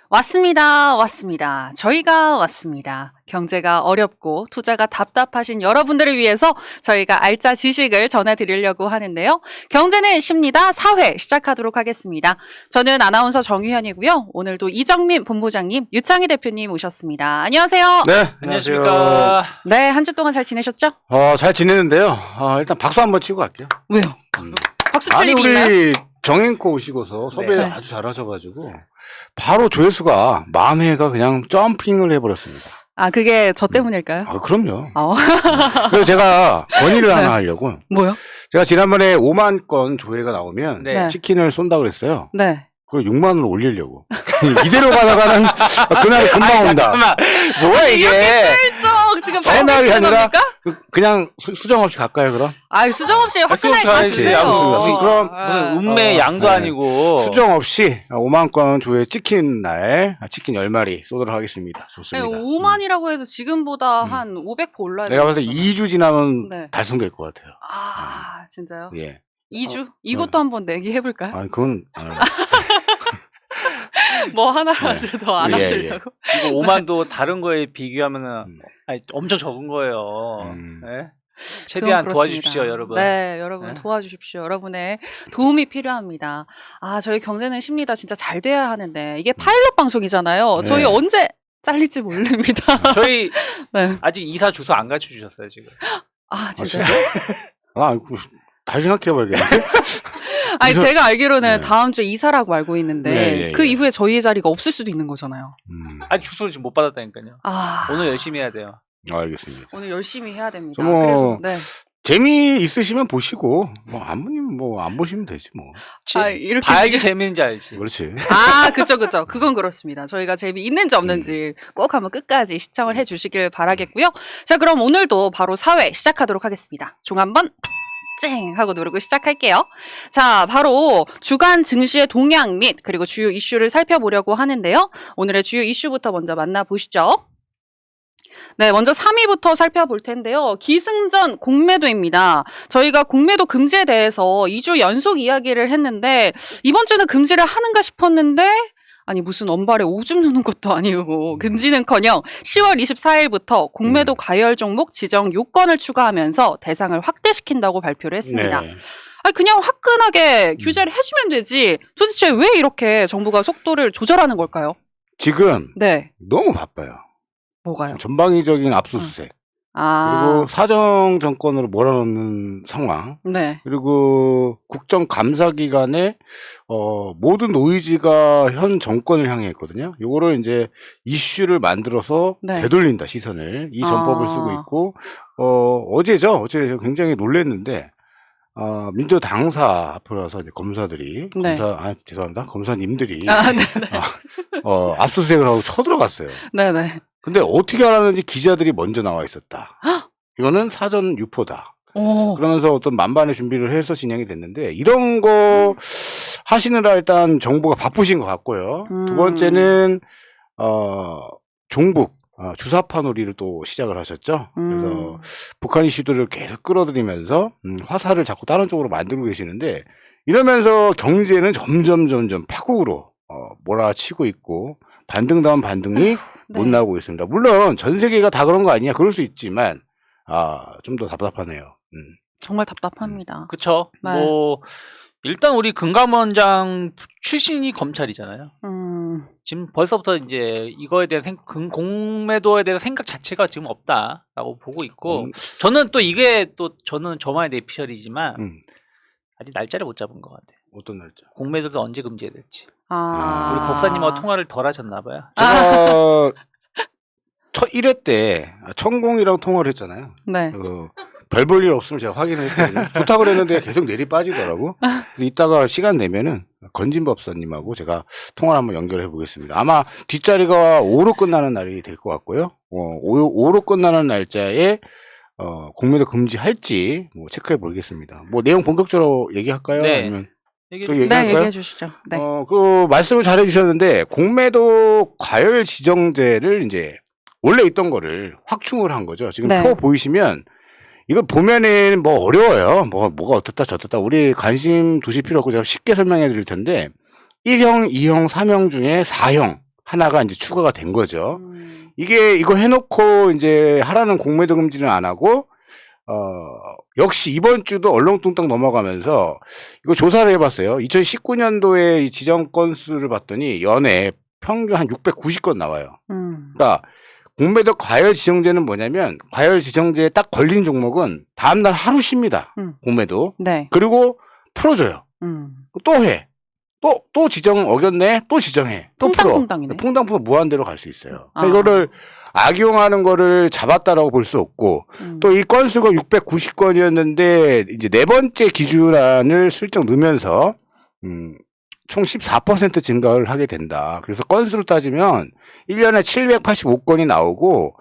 왔습니다. 저희가 왔습니다. 경제가 어렵고 투자가 답답하신 여러분들을 위해서 저희가 알짜 지식을 전해드리려고 하는데요. 경제는 쉽니다. 4회 시작하도록 하겠습니다. 저는 아나운서 정유현이고요. 오늘도 이정민 본부장님, 유창희 대표님 오셨습니다. 안녕하세요. 네, 안녕하십니까. 네, 한 주 동안 잘 지내셨죠? 잘 지내는데요. 일단 박수 한번 치고 갈게요. 왜요? 박수 칠 아니, 일이 있나요? 우리 정앵코 오시고서 섭외 네. 아주 잘하셔가지고 바로 조회수가 만 회가 그냥 점핑을 해버렸습니다. 아, 그게 저 때문일까요? 그럼요. 어. 그래서 제가 건의를 하나 하려고. 뭐요? 제가 지난번에 5만 건 조회가 나오면 네. 치킨을 쏜다 그랬어요. 네. 그걸 6만으로 올리려고. 이대로 가다가는 그날이 금방 온다. 잠깐만. 뭐야 이게? 슬쩍 지금 뻔하게 발표하시는 아니라 겁니까? 그냥 수정 없이 갈까요, 그럼? 아, 수정 없이 화끈하게 가주세요. 알겠습니다. 그럼 운매의 양도 네. 아니고. 수정 없이 5만 건 조회 치킨 날 치킨 10마리 쏘도록 하겠습니다. 좋습니다. 5만이라고 해도 지금보다 한 500% 올라야 돼요. 내가 봤을 때 2주 지나면 네. 달성될 것 같아요. 아, 진짜요? 예. 2주? 이것도 한번 내기해볼까요? 아니, 그건, 뭐 하나라도 더 안 예, 하시려고? 이거 5만도 다른 거에 비교하면은 음. 아니, 엄청 적은 거예요. 음. 네? 최대한 그건 도와주십시오, 그렇습니다. 여러분. 네, 여러분 네? 도와주십시오. 여러분의 도움이 필요합니다. 아, 저희 경제는 쉽니다. 진짜 잘 돼야 하는데 이게 파일럿 방송이잖아요. 저희 네. 언제 잘릴지 모릅니다. 저희 네. 아직 이사 주소 안 가르쳐 주셨어요, 지금. 아, 진짜요? 다시 생각해봐야겠는데? 아니, 이사- 제가 알기로는 네. 다음 주에 이사라고 알고 있는데 네, 그 예. 이후에 저희의 자리가 없을 수도 있는 거잖아요. 아직 주소를 지금 못 받았다니까요. 아, 오늘 열심히 해야 돼요. 알겠습니다. 오늘 열심히 해야 됩니다. 뭐- 그래서 네. 재미있으시면 보시고, 안 보면 안 보시면 되지, 뭐. 아, 이렇게 봐야지 재밌는지 알지. 그렇지. 아, 그쵸. 그건 그렇습니다. 저희가 재미있는지 없는지 꼭 한번 끝까지 시청을 해주시길 바라겠고요. 자, 그럼 오늘도 바로 4회 시작하도록 하겠습니다. 종 한번 쨍 하고 누르고 시작할게요. 자, 바로 주간 증시의 동향 및 그리고 주요 이슈를 살펴보려고 하는데요. 오늘의 주요 이슈부터 먼저 만나보시죠. 네, 먼저 3위부터 살펴볼 텐데요. 기승전 공매도입니다. 저희가 공매도 금지에 대해서 2주 연속 이야기를 했는데 이번 주는 금지를 하는가 싶었는데 아니 무슨 언발에 오줌 누는 것도 아니고 금지는커녕 10월 24일부터 공매도 가열 종목 지정 요건을 추가하면서 대상을 확대시킨다고 발표를 했습니다. 네. 아니 그냥 화끈하게 규제를 해주면 되지 도대체 왜 이렇게 정부가 속도를 조절하는 걸까요? 지금 네, 너무 바빠요. 뭐가요? 전방위적인 압수수색. 아, 그리고 사정 정권으로 몰아넣는 상황. 네. 그리고 국정감사기관에 모든 노이즈가 현 정권을 향해 있거든요. 요거를 이제 이슈를 만들어서 네. 되돌린다 시선을 이 전법을 아. 쓰고 있고 어제 굉장히 놀랐는데 민주 당사 앞으로 와서 이제 검사들이 네. 죄송합니다 검사님들이 아, 네, 압수수색을 하고 쳐들어갔어요. 네, 네. 근데 어떻게 알았는지 기자들이 먼저 나와 있었다. 이거는 사전 유포다. 오, 그러면서 어떤 만반의 준비를 해서 진행이 됐는데 이런 거 하시느라 일단 정부가 바쁘신 것 같고요. 두 번째는 종북 주사파 놀이를 또 시작을 하셨죠. 그래서 북한 이슈들을 계속 끌어들이면서 화살을 자꾸 다른 쪽으로 만들고 계시는데 이러면서 경제는 점점 파국으로 몰아치고 있고 반등다운 반등이 네. 못 나오고 있습니다. 물론 전 세계가 다 그런 거 아니냐 그럴 수 있지만 좀 더 답답하네요. 정말 답답합니다. 그쵸? 네. 뭐 일단 우리 금감원장 출신이 검찰이잖아요. 지금 벌써부터 이제 이거에 대한 공매도에 대한 생각 자체가 지금 없다라고 보고 있고 저는 또 이게 또 저는 저만의 내피셜이지만 아직 날짜를 못 잡은 것 같아요. 어떤 날짜? 공매도를 언제 금지해야 될지. 아, 우리 법사님하고 통화를 덜 하셨나 봐요. 제가 첫 1회 때 천공이랑 통화를 했잖아요. 네. 별 볼 일 없으면 제가 확인을 했거든요. 부탁을 했는데 계속 내리 빠지더라고. 그래서 이따가 시간 내면은 건진 법사님하고 제가 통화를 한번 연결해 보겠습니다. 아마 뒷자리가 5로 끝나는 날이 될 것 같고요. 5로 끝나는 날짜에 공매도 금지할지 체크해 보겠습니다. 뭐 내용 본격적으로 얘기할까요? 네. 아니면 얘기를- 또 네, 얘기할까요? 얘기해 주시죠. 네. 그 말씀을 잘 해주셨는데 공매도 과열 지정제를 이제 원래 있던 거를 확충을 한 거죠. 지금 네. 표 보이시면 이거 보면은 뭐 어려워요. 뭐가 어떻다 저떻다. 우리 관심 두실 필요 없고 제가 쉽게 설명해 드릴 텐데 1형, 2형, 3형 중에 4형 하나가 이제 추가가 된 거죠. 이게 이거 해놓고 이제 하라는 공매도 금지는 안 하고 역시 이번 주도 얼렁뚱땅 넘어가면서 이거 조사를 해봤어요. 2019년도에 이 지정 건수를 봤더니 연에 평균 한 690건 나와요. 그러니까 공매도 과열 지정제는 뭐냐면 과열 지정제에 딱 걸린 종목은 다음날 하루 쉽니다. 공매도. 네. 그리고 풀어줘요. 또 해. 또 지정 어겼네. 또 지정해. 또 풀어. 퐁당퐁당이네. 퐁당퐁당 무한대로 갈 수 있어요. 아. 이거를 악용하는 거를 잡았다라고 볼 수 없고 또 이 건수가 690건이었는데 이제 네 번째 기준안을 슬쩍 넣으면서 총 14% 증가를 하게 된다. 그래서 건수로 따지면 1년에 785건이 나오고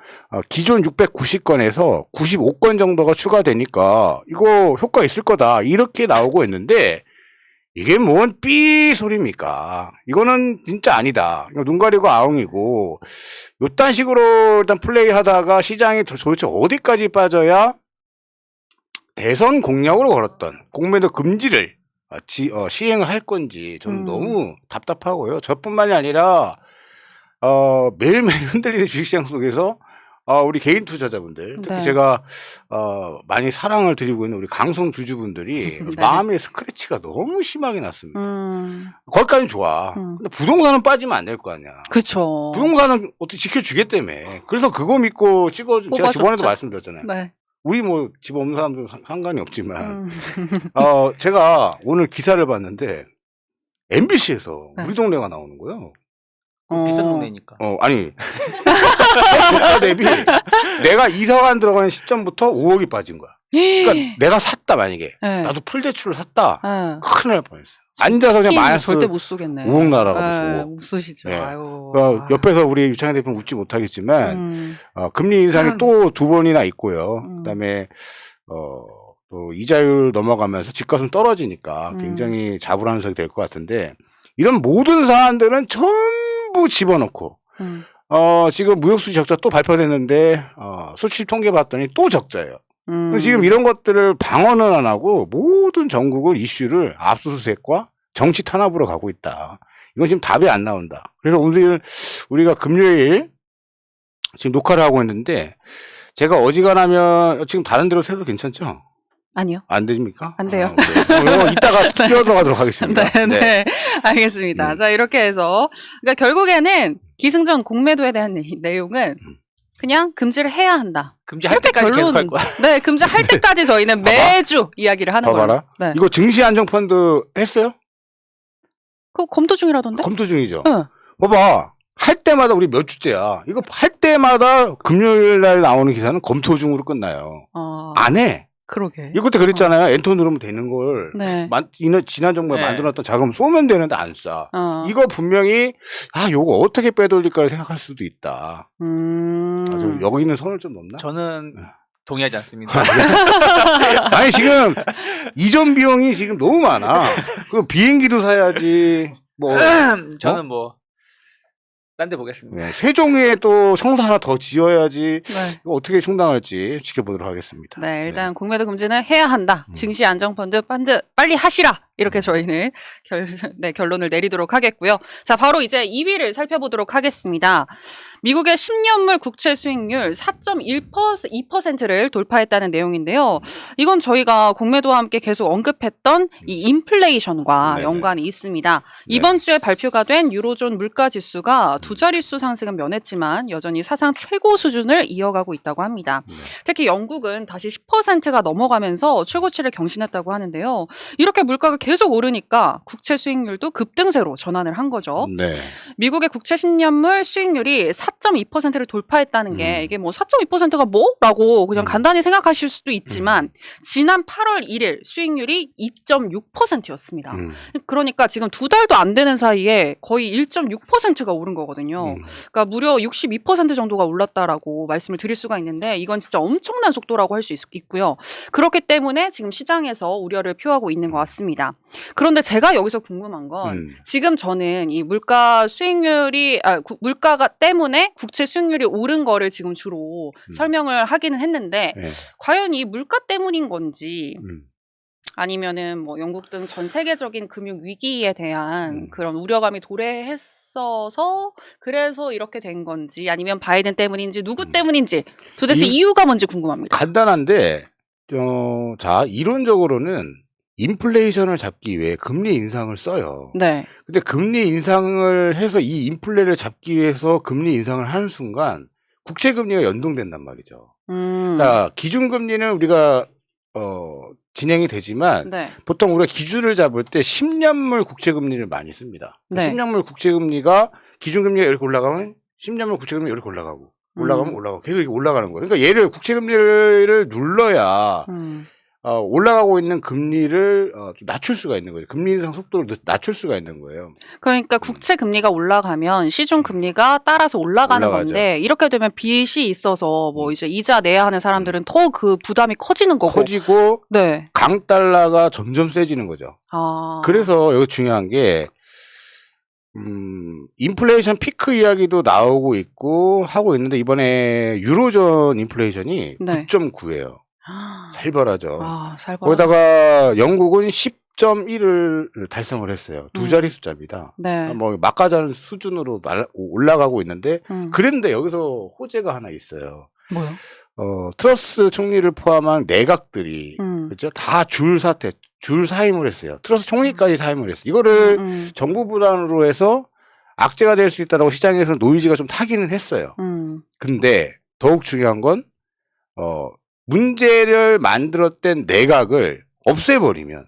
기존 690건에서 95건 정도가 추가되니까 이거 효과 있을 거다. 이렇게 나오고 있는데 이게 뭔 삐 소리입니까? 이거는 진짜 아니다. 이거 눈 가리고 아웅이고 요딴 식으로 일단 플레이하다가 시장이 도대체 어디까지 빠져야 대선 공약으로 걸었던 공매도 금지를 시행을 할 건지 저는 너무 답답하고요. 저뿐만이 아니라 매일매일 흔들리는 주식시장 속에서 우리 개인 투자자분들 특히 네. 제가 많이 사랑을 드리고 있는 우리 강성 주주분들이 네. 마음의 스크래치가 너무 심하게 났습니다. 거기까지는 좋아. 근데 부동산은 빠지면 안 될 거 아니야. 그쵸. 부동산은 어떻게 지켜주겠다며. 그래서 그거 믿고 제가 뽑아줬죠. 저번에도 말씀드렸잖아요. 네. 우리 뭐 집 없는 사람들은 상관이 없지만 제가 오늘 기사를 봤는데 MBC에서 네. 우리 동네가 나오는 거예요. 비싼 동네니까. 아니 주가 대비 내가 이사관 들어가는 시점부터 5억이 빠진 거야. 그러니까 내가 샀다 만약에 네. 나도 풀대출을 샀다 네. 큰일 날 뻔했어요. 앉아서 그냥 마이너스 절대 못 쏘겠네. 5억 날아가고 네, 있어. 못 쏘시죠. 네. 아유. 옆에서 우리 유창현 대표는 웃지 못하겠지만 금리 인상이 또 2번이나 있고요. 그다음에 또 이자율 넘어가면서 집값은 떨어지니까 굉장히 자불안석이 될 것 같은데 이런 모든 사안들은 전부 집어넣고 지금 무역수지 적자 또 발표됐는데 수출 통계 봤더니 또 적자예요. 지금 이런 것들을 방어는 안 하고 모든 전국을 이슈를 압수수색과 정치 탄압으로 가고 있다. 이건 지금 답이 안 나온다. 그래서 오늘 우리가 금요일 지금 녹화를 하고 있는데 제가 어지간하면 지금 다른 데로 새도 괜찮죠? 아니요. 안 됩니까? 안 돼요. 이거 이따가 뛰어들어가도록 하겠습니다. 네. 알겠습니다. 자, 이렇게 해서 그러니까 결국에는 기승전 공매도에 대한 내용은 그냥 금지를 해야 한다. 금지할 이렇게 때까지 계속 할 거야. 네, 금지할 때까지 저희는 매주 이야기를 하는 거예요. 봐봐라. 네. 이거 증시안정펀드 했어요? 그거 검토 중이라던데? 검토 중이죠. 응. 봐봐. 할 때마다 우리 몇 주째야. 이거 할 때마다 금요일 날 나오는 기사는 검토 중으로 끝나요. 안 해. 그러게. 이것도 그랬잖아요. 엔터 누르면 되는 걸. 네. 지난 정부에 네. 만들어놨던 자금 쏘면 되는데 안 쏴. 이거 분명히 요거 어떻게 빼돌릴까를 생각할 수도 있다. 여기 있는 선을 좀 넘나? 저는 동의하지 않습니다. 아니 지금 이전 비용이 지금 너무 많아. 그 비행기도 사야지. 뭐 저는 뭐 딴 데 보겠습니다. 네, 세종에 또 성사 하나 더 지어야지. 네. 이거 어떻게 충당할지 지켜보도록 하겠습니다. 네, 일단 공매도 금지는 해야 한다. 증시 안정펀드 빨리 하시라. 이렇게 저희는 결론을 내리도록 하겠고요. 자, 바로 이제 2위를 살펴보도록 하겠습니다. 미국의 10년물 국채 수익률 4.2%를 돌파했다는 내용인데요. 이건 저희가 공매도와 함께 계속 언급했던 이 인플레이션과 네네. 연관이 있습니다. 이번 주에 발표가 된 유로존 물가 지수가 두 자릿수 상승은 면했지만 여전히 사상 최고 수준을 이어가고 있다고 합니다. 특히 영국은 다시 10%가 넘어가면서 최고치를 경신했다고 하는데요. 이렇게 물가가 계속 오르니까 국채 수익률도 급등세로 전환을 한 거죠. 네. 미국의 국채 10년물 수익률이 4.2%를 돌파했다는 게 이게 뭐 4.2%가 뭐라고 그냥 간단히 생각하실 수도 있지만 지난 8월 1일 수익률이 2.6%였습니다. 그러니까 지금 두 달도 안 되는 사이에 거의 1.6%가 오른 거거든요. 그러니까 무려 62% 정도가 올랐다라고 말씀을 드릴 수가 있는데 이건 진짜 엄청난 속도라고 할 수 있고요. 그렇기 때문에 지금 시장에서 우려를 표하고 있는 것 같습니다. 그런데 제가 여기서 궁금한 건 지금 저는 이 물가 수익률이 물가가 때문에 국채 수익률이 오른 거를 지금 주로 설명을 하기는 했는데 네. 과연 이 물가 때문인 건지 아니면은 뭐 영국 등 전 세계적인 금융 위기에 대한 음. 그런 우려감이 도래했어서 그래서 이렇게 된 건지 아니면 바이든 때문인지 누구 때문인지 도대체 이유가 뭔지 궁금합니다. 간단한데 자 이론적으로는 인플레이션을 잡기 위해 금리 인상을 써요. 네. 근데 금리 인상을 해서 이 인플레를 잡기 위해서 금리 인상을 하는 순간 국채 금리가 연동된단 말이죠. 그러니까 기준금리는 우리가 진행이 되지만 네. 보통 우리가 기준을 잡을 때 10년물 국채금리를 많이 씁니다. 네. 10년물 국채금리가 기준금리가 이렇게 올라가면 10년물 국채금리가 이렇게 올라가고 올라가면 올라가고 계속 이렇게 올라가는 거예요. 그러니까 얘를 국채금리를 눌러야 올라가고 있는 금리를 좀 낮출 수가 있는 거예요. 금리 인상 속도를 낮출 수가 있는 거예요. 그러니까 국채 금리가 올라가면 시중 금리가 따라서 올라가는 올라가죠. 건데 이렇게 되면 빚이 있어서 뭐 이제 이자 내야 하는 사람들은 더 그 부담이 커지는 거고. 커지고 네. 강달러가 점점 세지는 거죠. 아. 그래서 여기 중요한 게 인플레이션 피크 이야기도 나오고 있고 하고 있는데 이번에 유로존 인플레이션이 네. 9.9예요. 살벌하죠. 아, 살벌하다. 거기다가 영국은 10.1을 달성을 했어요. 두 자리 숫자입니다. 네. 뭐 막가자는 수준으로 올라가고 있는데 그런데 여기서 호재가 하나 있어요. 뭐요? 트러스 총리를 포함한 내각들이 그렇죠? 다 줄 사임을 했어요. 트러스 총리까지 사임을 했어요. 이거를 정부 불안으로 해서 악재가 될 수 있다라고 시장에서 노이즈가 좀 타기는 했어요. 근데 더욱 중요한 건 문제를 만들었던 내각을 없애버리면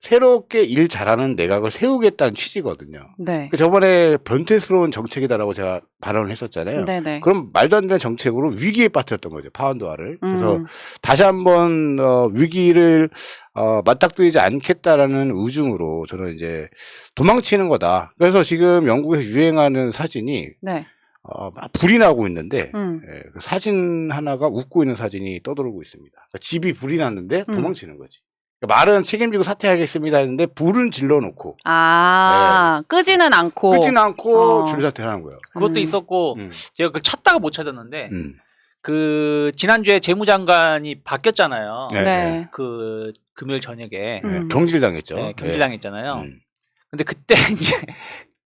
새롭게 일 잘하는 내각을 세우겠다는 취지거든요. 네. 저번에 변태스러운 정책이다라고 제가 발언을 했었잖아요. 네네. 그럼 말도 안 되는 정책으로 위기에 빠뜨렸던 거죠. 파운드화를. 그래서 다시 한번 위기를 맞닥뜨리지 않겠다라는 우중으로 저는 이제 도망치는 거다. 그래서 지금 영국에서 유행하는 사진이 네. 불이 나고 있는데 예, 그 사진 하나가 웃고 있는 사진이 떠돌고 있습니다. 그러니까 집이 불이 났는데 도망치는 거지. 그러니까 말은 책임지고 사퇴하겠습니다 했는데 불은 질러놓고 끄지는 않고 끄지는 않고 줄사퇴를 하는 거예요. 그것도 있었고 제가 그 찾다가 못 찾았는데 음. 그 지난주에 재무장관이 바뀌었잖아요. 네. 네. 그 금요일 저녁에 네, 경질당했죠. 네, 경질당했잖아요. 네. 근데 그때 이제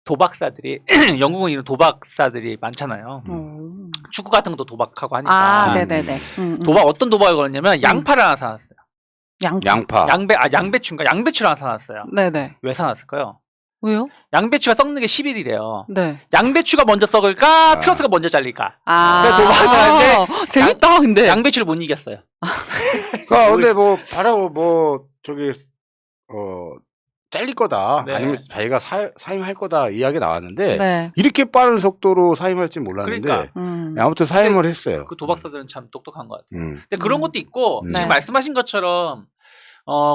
도박사들이 영국은 이런 도박사들이 많잖아요. 축구 같은 것도 도박하고 하니까. 네네네. 도박 어떤 도박을 걸었냐면 양파를 하나 사놨어요. 양파. 양배추인가? 양배추를 하나 사놨어요. 네네. 왜 사놨을까요? 왜요? 양배추가 썩는 게 10일이래요. 네. 양배추가 먼저 썩을까? 트러스가 먼저 잘릴까? 그래서 도박을 하는데 재밌다 근데. 양배추를 못 이겼어요. 근데 뭐 바라고 뭐 저기 잘릴 거다. 네. 아니면 자기가 사임할 거다 이야기 나왔는데 네. 이렇게 빠른 속도로 사임할지 몰랐는데 그러니까. 아무튼 사임을 했어요. 그 도박사들은 참 똑똑한 것 같아요. 음. 근데 그런 것도 있고 네. 지금 말씀하신 것처럼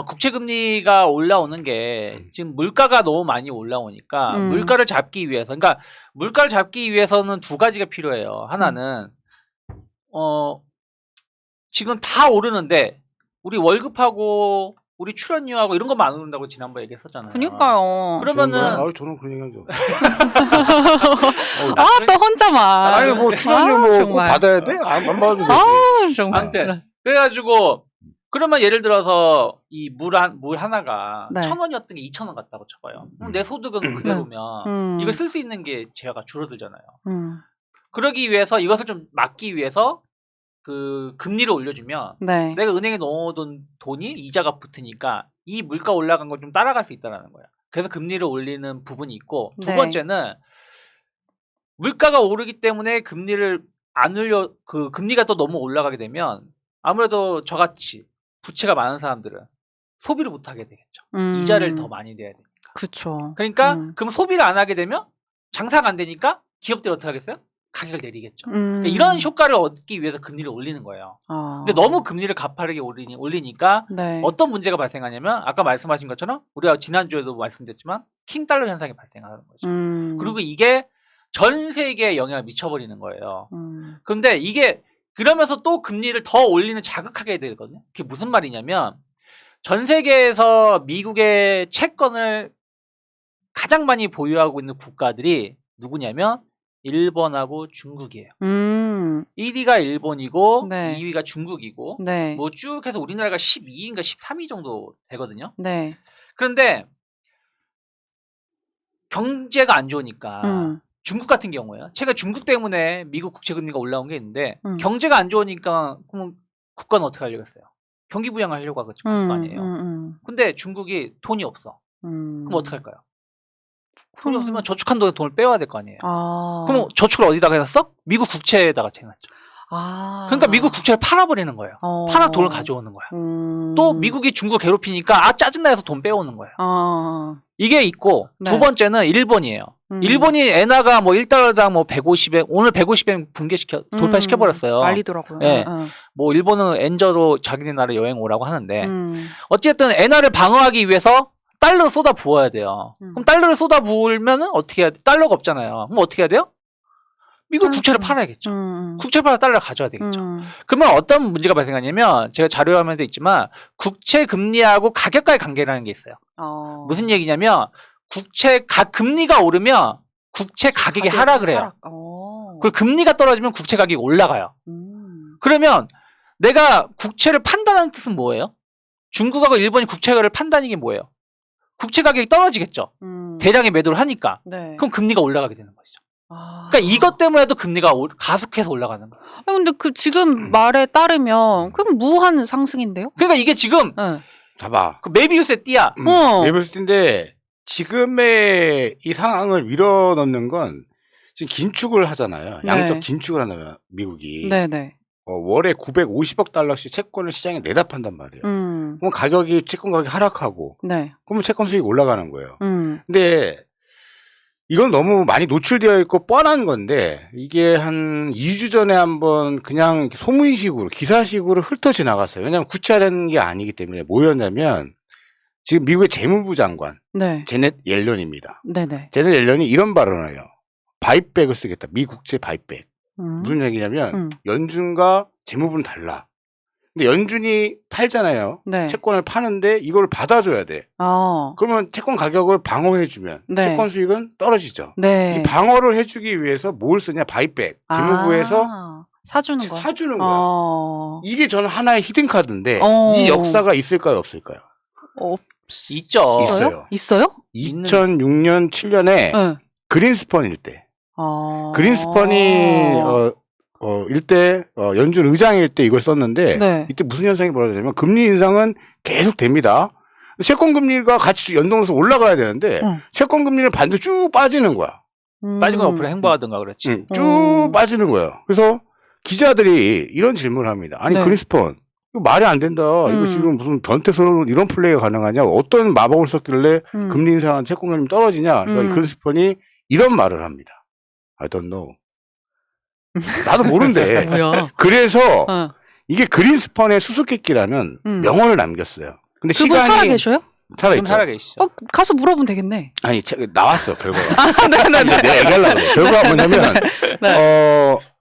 국채 금리가 올라오는 게 지금 물가가 너무 많이 올라오니까 물가를 잡기 위해서 그러니까 물가를 잡기 위해서는 두 가지가 필요해요. 하나는 지금 다 오르는데 우리 월급하고 우리 출연료하고 이런 것만 안 오른다고 지난번에 얘기했었잖아요. 그러니까요. 그러면은 저는 그런 얘기 하죠. 또 혼자만. 아니 뭐 출연료 뭐 꼭 정말. 받아야 돼? 안 받아도 되지. 정말. 아무튼 그래가지고 그러면 예를 들어서 이 물 하나가 네. 1,000원이었던 게 2,000원 같다고 쳐봐요. 그럼 내 소득은 그대로면 이걸 쓸 수 있는 게 제가 줄어들잖아요. 그러기 위해서 이것을 좀 막기 위해서 그 금리를 올려주면 네. 내가 은행에 넣어둔 돈이 이자가 붙으니까 이 물가 올라간 걸 좀 따라갈 수 있다는 거예요. 그래서 금리를 올리는 부분이 있고 두 네. 번째는 물가가 오르기 때문에 금리를 안 올려 그 금리가 또 너무 올라가게 되면 아무래도 저같이 부채가 많은 사람들은 소비를 못 하게 되겠죠. 이자를 더 많이 내야 되니까. 그렇죠. 그러니까 그럼 소비를 안 하게 되면 장사가 안 되니까 기업들이 어떻게 하겠어요? 가격을 내리겠죠. 그러니까 이런 효과를 얻기 위해서 금리를 올리는 거예요. 근데 너무 금리를 가파르게 올리니까 네. 어떤 문제가 발생하냐면 아까 말씀하신 것처럼 우리가 지난주에도 말씀드렸지만 킹달러 현상이 발생하는 거죠. 그리고 이게 전 세계에 영향을 미쳐버리는 거예요. 그런데 이게 그러면서 또 금리를 더 올리는 자극하게 되거든요. 그게 무슨 말이냐면 전 세계에서 미국의 채권을 가장 많이 보유하고 있는 국가들이 누구냐면 일본하고 중국이에요. 1위가 일본이고 네. 2위가 중국이고 네. 뭐 쭉 해서 우리나라가 12위인가 13위 정도 되거든요. 네. 그런데 경제가 안 좋으니까 중국 같은 경우에요. 제가 중국 때문에 미국 국채 금리가 올라온 게 있는데 경제가 안 좋으니까 그럼 국가는 어떻게 하려고 했어요? 경기 부양을 하려고 하겠죠. 거 아니에요. 근데 중국이 돈이 없어. 그럼 어떻게 할까요? 돈이 없으면 저축한 돈을 빼와야 될 거 아니에요. 그럼 저축을 어디다가 해놨어? 미국 국채에다가 해놨죠. 그러니까 미국 국채를 팔아버리는 거예요. 팔아 돈을 가져오는 거야. 또 미국이 중국 괴롭히니까 짜증나 해서 돈 빼오는 거예요. 이게 있고 네. 두 번째는 일본이에요. 일본이 엔화가 뭐 1달러당 뭐 150엔 오늘 150엔 돌파시켜 버렸어요. 난리더라고요. 네. 뭐 일본은 엔저로 자기네 나라 여행 오라고 하는데 어쨌든 엔화를 방어하기 위해서 달러를 쏟아 부어야 돼요. 그럼 달러를 쏟아 부으면은 어떻게 해야 돼? 달러가 없잖아요. 그럼 어떻게 해야 돼요? 미국 국채를 팔아야겠죠. 국채 팔아 달러를 가져야 되겠죠. 그러면 어떤 문제가 발생하냐면 제가 자료 화면에 있지만 국채 금리하고 가격과의 관계라는 게 있어요. 무슨 얘기냐면 국채 금리가 오르면 국채 가격이 하락을 해요. 그리고 금리가 떨어지면 국채 가격이 올라가요. 그러면 내가 국채를 판다는 뜻은 뭐예요? 중국하고 일본이 국채를 판다는 게 뭐예요? 국채 가격이 떨어지겠죠. 대량의 매도를 하니까. 네. 그럼 금리가 올라가게 되는 것이죠. 그러니까 이것 때문에도 금리가 가속해서 올라가는 거예요. 근데 그 지금 말에 따르면 그럼 무한 상승인데요? 그러니까 이게 지금 네. 봐봐. 그 메비우스의 띠야. 메비우스인데 지금의 이 상황을 밀어넣는 건 지금 긴축을 하잖아요. 양적 네. 긴축을 하잖아요. 미국이. 네네. 월에 950억 달러씩 채권을 시장에 내다 판단 말이에요. 그럼 가격이 채권 가격이 하락하고 네. 그러면 채권 수익이 올라가는 거예요. 근데 이건 너무 많이 노출되어 있고 뻔한 건데 이게 한 2주 전에 한번 그냥 소문식으로 기사식으로 훑어 지나갔어요. 왜냐하면 구체화된 게 아니기 때문에 뭐였냐면 지금 미국의 재무부 장관 네. 제넷 옐런입니다. 네네. 제넷 옐런이 이런 발언을 해요. 바이백을 쓰겠다. 미국채 바이백. 무슨 얘기냐면 연준과 재무부는 달라. 근데 연준이 팔잖아요. 네. 채권을 파는데 이걸 받아줘야 돼. 그러면 채권 가격을 방어해주면 네. 채권 수익은 떨어지죠. 네. 이 방어를 해주기 위해서 뭘 쓰냐 바이백. 재무부에서 사주는 거. 사주는 거야. 이게 저는 하나의 히든 카드인데 이 역사가 있을까요 없을까요? 있죠. 있어요. 있어요? 2006년 7년에 네. 그린스펀 일때 그린스펀이 일때 연준 의장일 때 이걸 썼는데 네. 이때 무슨 현상이 벌어지냐면 금리 인상은 계속 됩니다. 채권 금리가 같이 연동해서 올라가야 되는데 채권 금리는 반대로 쭉 빠지는 거야. 빠진 건 옆으로 행보하든가 그랬지. 쭉 빠지는 거예요. 그래서 기자들이 이런 질문을 합니다. 아니 네. 그린스펀 이거 말이 안 된다. 이거 지금 무슨 변태스러운 이런 플레이가 가능하냐? 어떤 마법을 썼길래 금리 인상한 채권 금리 떨어지냐? 그러니까 그린스펀이 이런 말을 합니다. I don't know. 나도 모른대. 뭐야? 그래서 이게 그린스펀의 수수께끼라는 명언을 남겼어요. 근데 그분 시간이 살아 계셔요? 지금 살아계시죠. 가서 물어보면 되겠네. 아니 나왔어 결과가. 네네네. 내가 얘기하려고 그래. 결과가 뭐냐면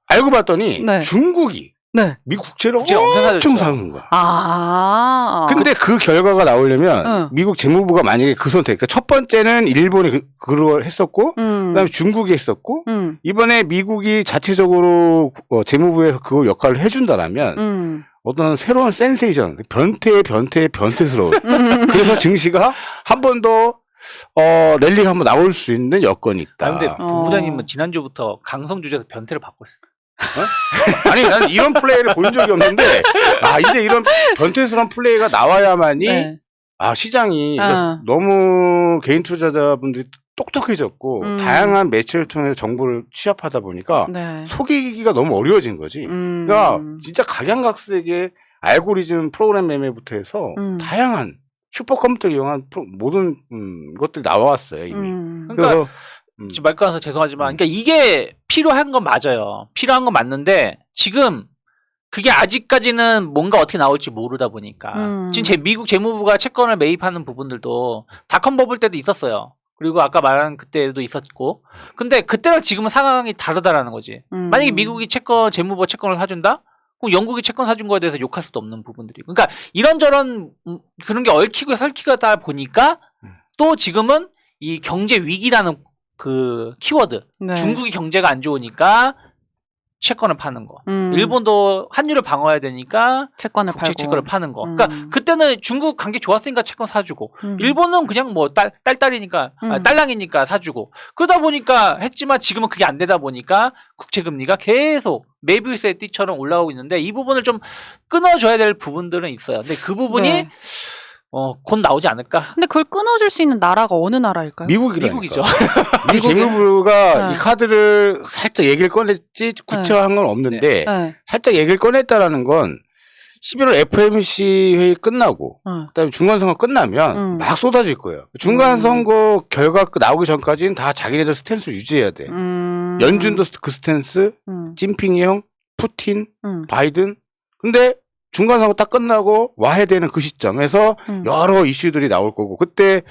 알고 봤더니 네. 중국이 네. 미국 국채를 국채를 엄청 엄청 사줬죠. 사는 거야. 근데 근데 그 결과가 나오려면 미국 재무부가 만약에 그 선택, 그러니까 첫 번째는 일본이 그걸 했었고, 그다음에 중국이 했었고, 이번에 미국이 자체적으로 재무부에서 그 역할을 해준다라면 어떤 새로운 센세이션, 변태스러운. 그래서 증시가 한 번 더 랠리가 한번 나올 수 있는 여건이 있다. 근데 본부장님은 지난주부터 강성 주제에서 변태를 받고 있어요. 아니 나는 이런 플레이를 본 적이 없는데 이제 이런 변태스러운 플레이가 나와야만이 네. 시장이 너무 개인 투자자분들이 똑똑해졌고 다양한 매체를 통해서 정보를 취합하다 보니까 네. 속이기가 너무 어려워진 거지. 그러니까 진짜 각양각색의 알고리즘 프로그램 매매부터 해서 다양한 슈퍼컴퓨터를 이용한 모든 것들이 나왔어요 이미. 그러니까 지금 말 끊어서 죄송하지만, 그러니까 이게 필요한 건 맞아요. 필요한 건 맞는데 지금 그게 아직까지는 뭔가 어떻게 나올지 모르다 보니까 지금 미국 재무부가 채권을 매입하는 부분들도 닷컴 버블 때도 있었어요. 그리고 아까 말한 그때도 있었고, 근데 그때랑 지금은 상황이 다르다라는 거지. 만약에 미국이 재무부가 채권을 사준다? 그럼 영국이 채권 사준 거에 대해서 욕할 수도 없는 부분들이. 그러니까 이런저런 그런 게 얽히고 설키다 보니까 또 지금은 이 경제 위기라는 그 키워드. 네. 중국이 경제가 안 좋으니까 채권을 파는 거. 일본도 환율을 방어해야 되니까 채권을 국채 팔고. 채권을 파는 거. 그러니까 그때는 중국 관계 좋았으니까 채권 사주고 음. 일본은 그냥 뭐 딸딸이니까 딸랑이니까 사주고 그러다 보니까 했지만 지금은 그게 안 되다 보니까 국채 금리가 계속 메비우스의 띠처럼 올라오고 있는데 이 부분을 좀 끊어줘야 될 부분들은 있어요. 근데 그 부분이 네. 곧 나오지 않을까? 근데 그걸 끊어줄 수 있는 나라가 어느 나라일까요? 미국이죠. 미국 재무부가 이 카드를 살짝 얘기를 꺼냈지 구체화한 건 없는데 네. 살짝 얘기를 꺼냈다라는 건 11월 FOMC 회의 끝나고 그다음에 중간선거 끝나면 막 쏟아질 거예요. 중간선거 결과 나오기 전까지는 다 자기네들 스탠스를 유지해야 돼. 연준도 그 스탠스, 찐핑이 형, 푸틴, 바이든. 근데 중간선거 딱 끝나고 와야 되는 그 시점에서 여러 이슈들이 나올 거고 그때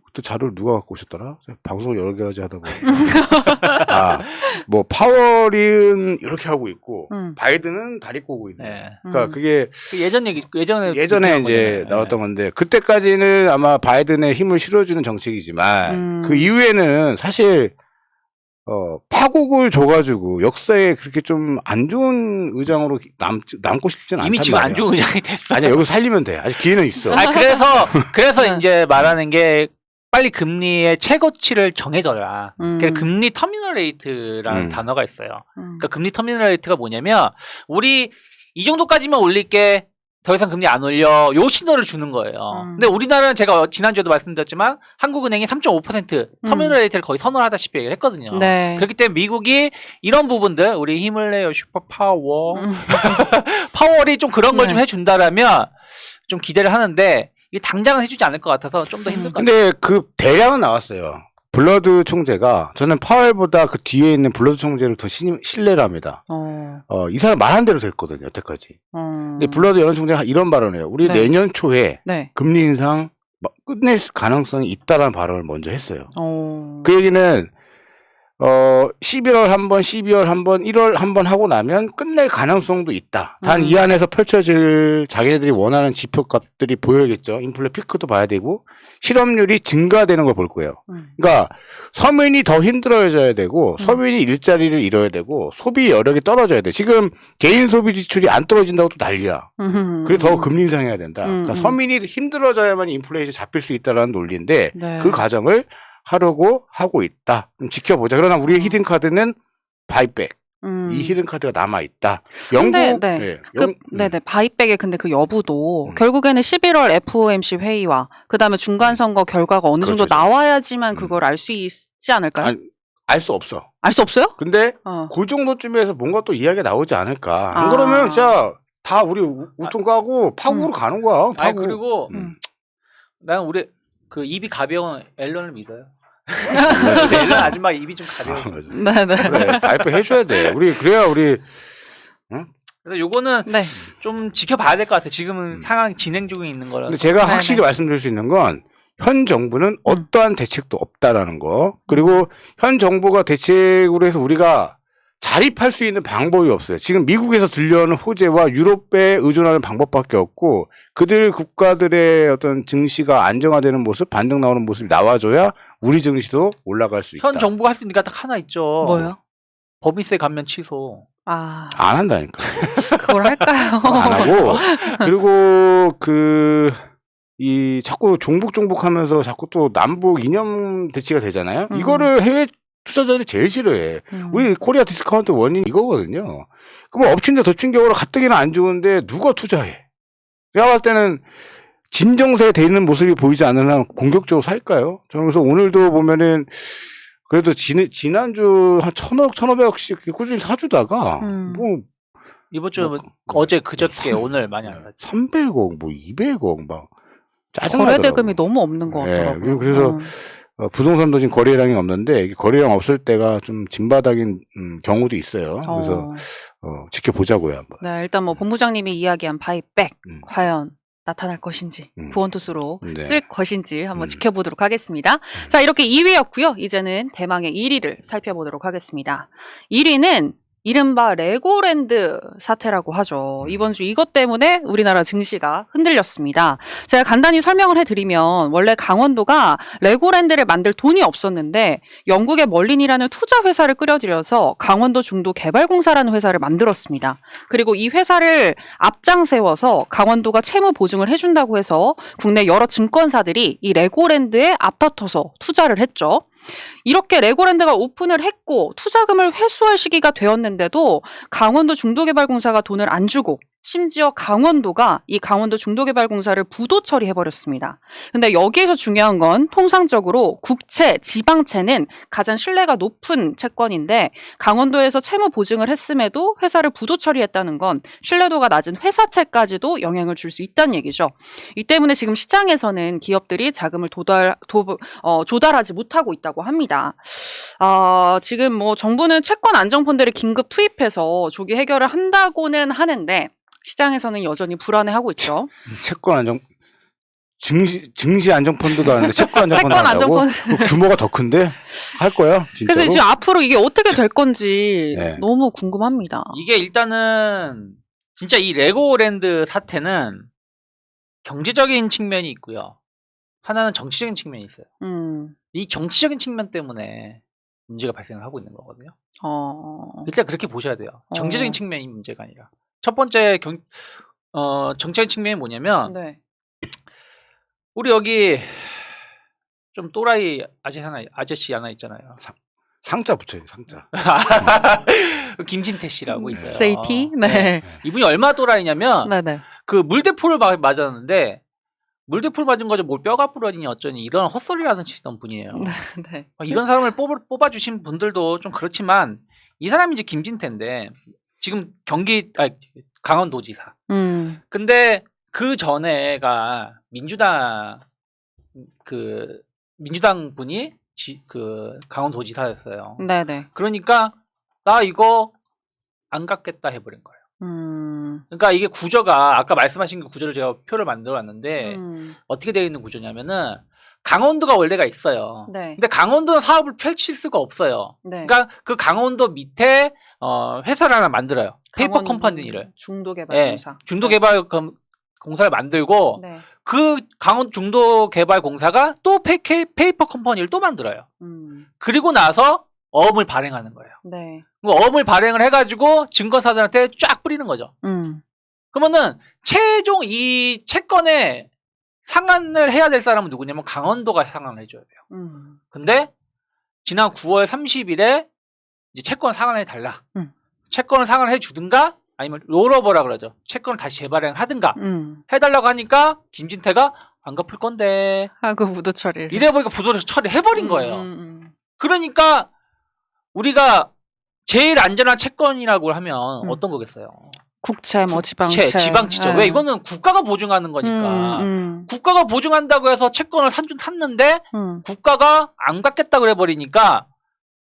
그때 자료를 누가 갖고 오셨더라? 방송을 여러 개 하다 보니까 뭐 파월은 이렇게 하고 있고 바이든은 다리 꼬고 있네. 네. 그러니까 그게 예전에 이제 나왔던 건데 그때까지는 아마 바이든의 힘을 실어주는 정책이지만 그 이후에는 사실 파국을 줘가지고 역사에 그렇게 좀 안 좋은 의장으로 남고 싶지는 않단 이미 지금 말이야. 안 좋은 의장이 됐어. 아니야 여기 살리면 돼. 아직 기회는 있어. 그래서 이제 말하는 게 빨리 금리의 최고치를 정해줘라. 그래서 금리 터미널 레이트라는 단어가 있어요. 그러니까 금리 터미널 레이트가 뭐냐면 우리 이 정도까지만 올릴게. 더 이상 금리 안 올려. 요 신호를 주는 거예요. 근데 우리나라는 제가 지난주에도 말씀드렸지만 한국은행이 3.5% 터미널 레이트를 거의 선언하다시피 얘기를 했거든요. 네. 그렇기 때문에 미국이 이런 부분들 우리 힘을 내요 슈퍼파워 파월이 좀 그런 걸 좀 해준다라면 좀 기대를 하는데 이게 당장은 해주지 않을 것 같아서 좀 더 힘들 것 같아요. 근데 그 대략은 나왔어요. 블러드 총재가 저는 파월보다 그 뒤에 있는 블러드 총재를 더 신뢰를 합니다. 이 사람 말한 대로 됐거든요, 여태까지. 근데 블러드 연원 총재가 이런 발언을 해요. 우리 내년 초에 금리 인상 끝낼 가능성이 있다라는 발언을 먼저 했어요. 그 얘기는 11월 한 번, 12월 한 번, 1월 한 번 하고 나면 끝낼 가능성도 있다. 단 이 안에서 펼쳐질 자기네들이 원하는 지표값들이 보여야겠죠. 인플레 피크도 봐야 되고 실업률이 증가되는 걸 볼 거예요. 그러니까 서민이 더 힘들어져야 되고 서민이 일자리를 잃어야 되고 소비 여력이 떨어져야 돼. 지금 개인 소비 지출이 안 떨어진다고 또 난리야. 그래서 더 금리 인상해야 된다. 그러니까 서민이 힘들어져야만 인플레이션이 잡힐 수 있다라는 논리인데 그 과정을 하려고 하고 있다. 좀 지켜보자. 그러나 우리의 히든카드는 바이백. 이 히든카드가 남아있다. 영국, 바이백의 근데 그 여부도 결국에는 11월 FOMC 회의와 그 다음에 중간선거 결과가 어느 정도 나와야지만 그걸 알 수 있지 않을까요? 알 수 없어. 알 수 없어요? 근데 그 정도쯤에서 뭔가 또 이야기가 나오지 않을까. 안 그러면 진짜 다 우리 우통 까고 파국으로 가는 거야. 파국. 그리고 난 우리 그 입이 가벼운 앨런을 믿어요. 앨런 아줌마 입이 좀 가벼워. 그래, 바이백 해줘야 돼. 그래야 우리. 응? 그래서 요거는 좀 지켜봐야 될 것 같아. 지금은 상황이 진행 중에 있는 거라서. 근데 제가 확실히 말씀드릴 수 있는 건 현 정부는 어떠한 대책도 없다라는 거. 그리고 현 정부가 대책으로 해서 우리가 자립할 수 있는 방법이 없어요. 지금 미국에서 들려오는 호재와 유럽에 의존하는 방법밖에 없고 그들 국가들의 어떤 증시가 안정화되는 모습, 반등 나오는 모습이 나와줘야 우리 증시도 올라갈 수 있다. 현 정부가 할 수 있는 게 딱 하나 있죠. 뭐요? 법인세 감면 취소. 안 한다니까. 그걸 할까요? 안 하고 그리고 자꾸 종북 하면서 자꾸 또 남북 이념 대치가 되잖아요. 이거를 해외 투자자들이 제일 싫어해. 우리 코리아 디스카운트 원인 이거거든요. 그럼 엎친 데 덮친 격으로 가뜩이나 안 좋은데 누가 투자해? 내가 봤을 때는 진정세에 돼 있는 모습이 보이지 않는 한 공격적으로 살까요? 저는 그래서 오늘도 보면은 그래도 지난주 한 1,000억, 1,500억씩 꾸준히 사주다가 이번 주 어제 그저께 오늘 많이 안 샀죠. 300억, 200억 막 짜증나더라고요. 거래 대금이 너무 없는 것 같더라고요. 그래서 부동산도 지금 거래량이 없는데 거래량 없을 때가 좀 진바닥인 경우도 있어요. 그래서 지켜보자고요 한번. 네, 일단 뭐 본부장님이 이야기한 바이백 과연 나타날 것인지 구원투수로 쓸 것인지 한번 지켜보도록 하겠습니다. 자, 이렇게 2위였고요. 이제는 대망의 1위를 살펴보도록 하겠습니다. 1위는 이른바 레고랜드 사태라고 하죠. 이번 주 이것 때문에 우리나라 증시가 흔들렸습니다. 제가 간단히 설명을 해드리면 원래 강원도가 레고랜드를 만들 돈이 없었는데 영국의 멀린이라는 투자 회사를 끌어들여서 강원도 중도개발공사라는 회사를 만들었습니다. 그리고 이 회사를 앞장 세워서 강원도가 채무 보증을 해준다고 해서 국내 여러 증권사들이 이 레고랜드에 앞다퉈서 투자를 했죠. 이렇게 레고랜드가 오픈을 했고 투자금을 회수할 시기가 되었는데도 강원도 중도개발공사가 돈을 안 주고 심지어 강원도가 이 강원도 중도개발공사를 부도 처리해버렸습니다. 근데 여기에서 중요한 건 통상적으로 국채, 지방채는 가장 신뢰가 높은 채권인데 강원도에서 채무 보증을 했음에도 회사를 부도 처리했다는 건 신뢰도가 낮은 회사채까지도 영향을 줄 수 있다는 얘기죠. 이 때문에 지금 시장에서는 기업들이 자금을 조달하지 못하고 있다고 합니다. 지금 뭐 정부는 채권 안정펀드를 긴급 투입해서 조기 해결을 한다고는 하는데 시장에서는 여전히 불안해하고 있죠. 채권 안정 증시 안정펀드도 하는데 채권 안정펀드 채권 한다고? 안정펀드. 규모가 더 큰데 할 거야 진짜로? 그래서 지금 앞으로 이게 어떻게 될 건지 네. 너무 궁금합니다. 이게 일단은 진짜 이 레고랜드 사태는 경제적인 측면이 있고요. 하나는 정치적인 측면이 있어요. 이 정치적인 측면 때문에 문제가 발생을 하고 있는 거거든요. 일단 그렇게 보셔야 돼요. 정치적인 측면이 문제가 아니라. 첫 번째 정치적인 측면이 뭐냐면 네. 우리 여기 좀 또라이 아저씨 하나 있잖아요. 상자 붙여요 상자. 김진태 씨라고 있어요. JT? 네. 이분이 얼마나 또라이냐면 네네. 그 물대포를 맞았는데 물대포를 맞은 거죠. 뭘 뼈가 부러지니 어쩌니 이런 헛소리라는 치시던 분이에요. 네. 이런 사람을 뽑아주신 분들도 좀 그렇지만 이 사람이 이제 김진태인데 지금 강원도지사. 근데 그 전에가 민주당 분이 강원도지사였어요. 네네. 그러니까 나 이거 안 갖겠다 해버린 거예요. 그러니까 이게 구조가 아까 말씀하신 그 구조를 제가 표를 만들어 놨는데 어떻게 되어 있는 구조냐면은 강원도가 원래가 있어요. 네. 근데 강원도는 사업을 펼칠 수가 없어요. 네. 그러니까 그 강원도 밑에 회사를 하나 만들어요. 페이퍼 컴퍼니를. 중도개발공사. 중도개발공사를 만들고 네. 그 강원 중도개발공사가 또 페이퍼 컴퍼니를 또 만들어요. 그리고 나서 어음을 발행하는 거예요. 네. 어음을 발행을 해가지고 증권사들한테 쫙 뿌리는 거죠. 그러면은 최종 이 채권에 상환을 해야 될 사람은 누구냐면 강원도가 상환을 해줘야 돼요. 근데 지난 9월 30일에 이제 채권 상환을 해달라. 채권을 상환을 해주든가 아니면 롤오버라 그러죠. 채권을 다시 재발행을 하든가 해달라고 하니까 김진태가 안 갚을 건데 하고 부도 처리를. 이래 보니까 부도를 처리해버린 거예요. 그러니까 우리가 제일 안전한 채권이라고 하면 어떤 거겠어요? 국채, 뭐 지방채. 지방채죠. 왜 이거는 국가가 보증하는 거니까. 국가가 보증한다고 해서 채권을 샀는데 국가가 안 갚겠다고 해버리니까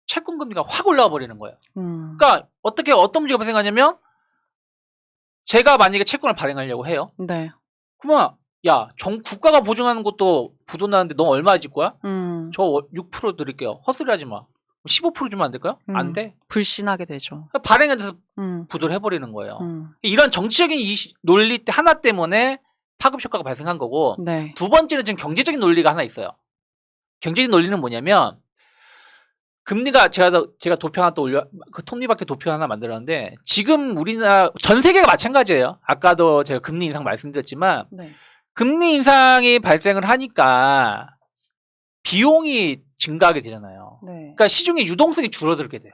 채권 금리가 확 올라가 버리는 거예요. 그러니까 어떤 문제가 발생하냐면 제가 만약에 채권을 발행하려고 해요. 네. 그러면 야, 국가가 보증하는 것도 부도 나는데 너 얼마 줄 거야? 저 6% 드릴게요. 헛소리 하지 마. 15% 주면 안 될까요? 안 돼. 불신하게 되죠. 발행에 대해서 부도를 해버리는 거예요. 이런 정치적인 논리 하나 때문에 파급 효과가 발생한 거고 네. 두 번째는 지금 경제적인 논리가 하나 있어요. 경제적인 논리는 뭐냐면 금리가 제가 도표 하나 또 그 톱니바퀴 도표 하나 만들었는데 지금 우리나라 전 세계가 마찬가지예요. 아까도 제가 금리 인상 말씀드렸지만 네. 금리 인상이 발생을 하니까 비용이 증가하게 되잖아요. 네. 그러니까 시중의 유동성이 줄어들게 돼요.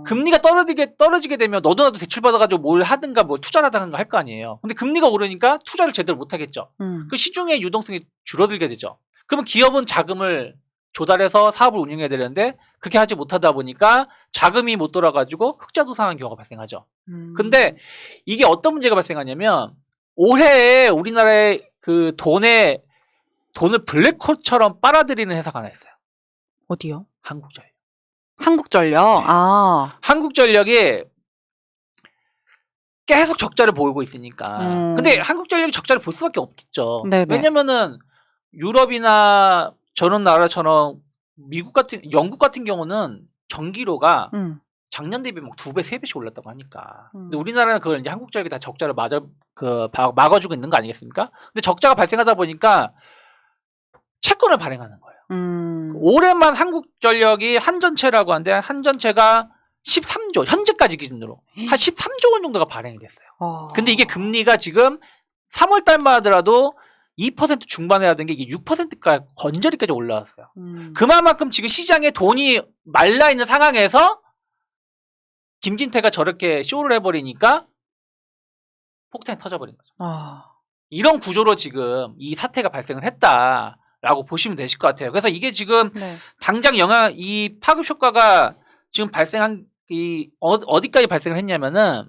금리가 떨어지게 되면 너도 나도 대출 받아가지고 뭘 하든가 뭐 투자를 하든가 할 거 아니에요. 근데 금리가 오르니까 투자를 제대로 못 하겠죠. 그 시중의 유동성이 줄어들게 되죠. 그러면 기업은 자금을 조달해서 사업을 운영해야 되는데 그렇게 하지 못하다 보니까 자금이 못 돌아가지고 흑자 도산하는 경우가 발생하죠. 근데 이게 어떤 문제가 발생하냐면 올해 우리나라의 그 돈을 블랙홀처럼 빨아들이는 회사가 하나 있어요. 어디요? 한국전력. 한국전력. 아. 한국전력이 계속 적자를 보이고 있으니까. 근데 한국전력이 적자를 볼 수밖에 없겠죠. 네네. 왜냐면은 유럽이나 저런 나라처럼 영국 같은 경우는 전기료가 작년 대비 막 2배, 3배씩 올랐다고 하니까. 근데 우리나라는 그걸 이제 한국전력이 다 적자를 막아주고 있는 거 아니겠습니까? 근데 적자가 발생하다 보니까 채권을 발행하는 거예요. 올해만 한국전력이 한전채라고 하는데 한전채가 13조, 현재까지 기준으로 한 13조 원 정도가 발행이 됐어요. 근데 이게 금리가 지금 3월 달만 하더라도 2% 중반에 하던 게 이게 6%까지 건저리까지 올라왔어요. 그만큼 지금 시장에 돈이 말라 있는 상황에서 김진태가 저렇게 쇼를 해버리니까 폭탄이 터져버린 거죠. 이런 구조로 지금 이 사태가 발생을 했다라고 보시면 되실 것 같아요. 그래서 이게 지금 네. 당장 이 파급 효과가 지금 발생한 어디까지 발생을 했냐면은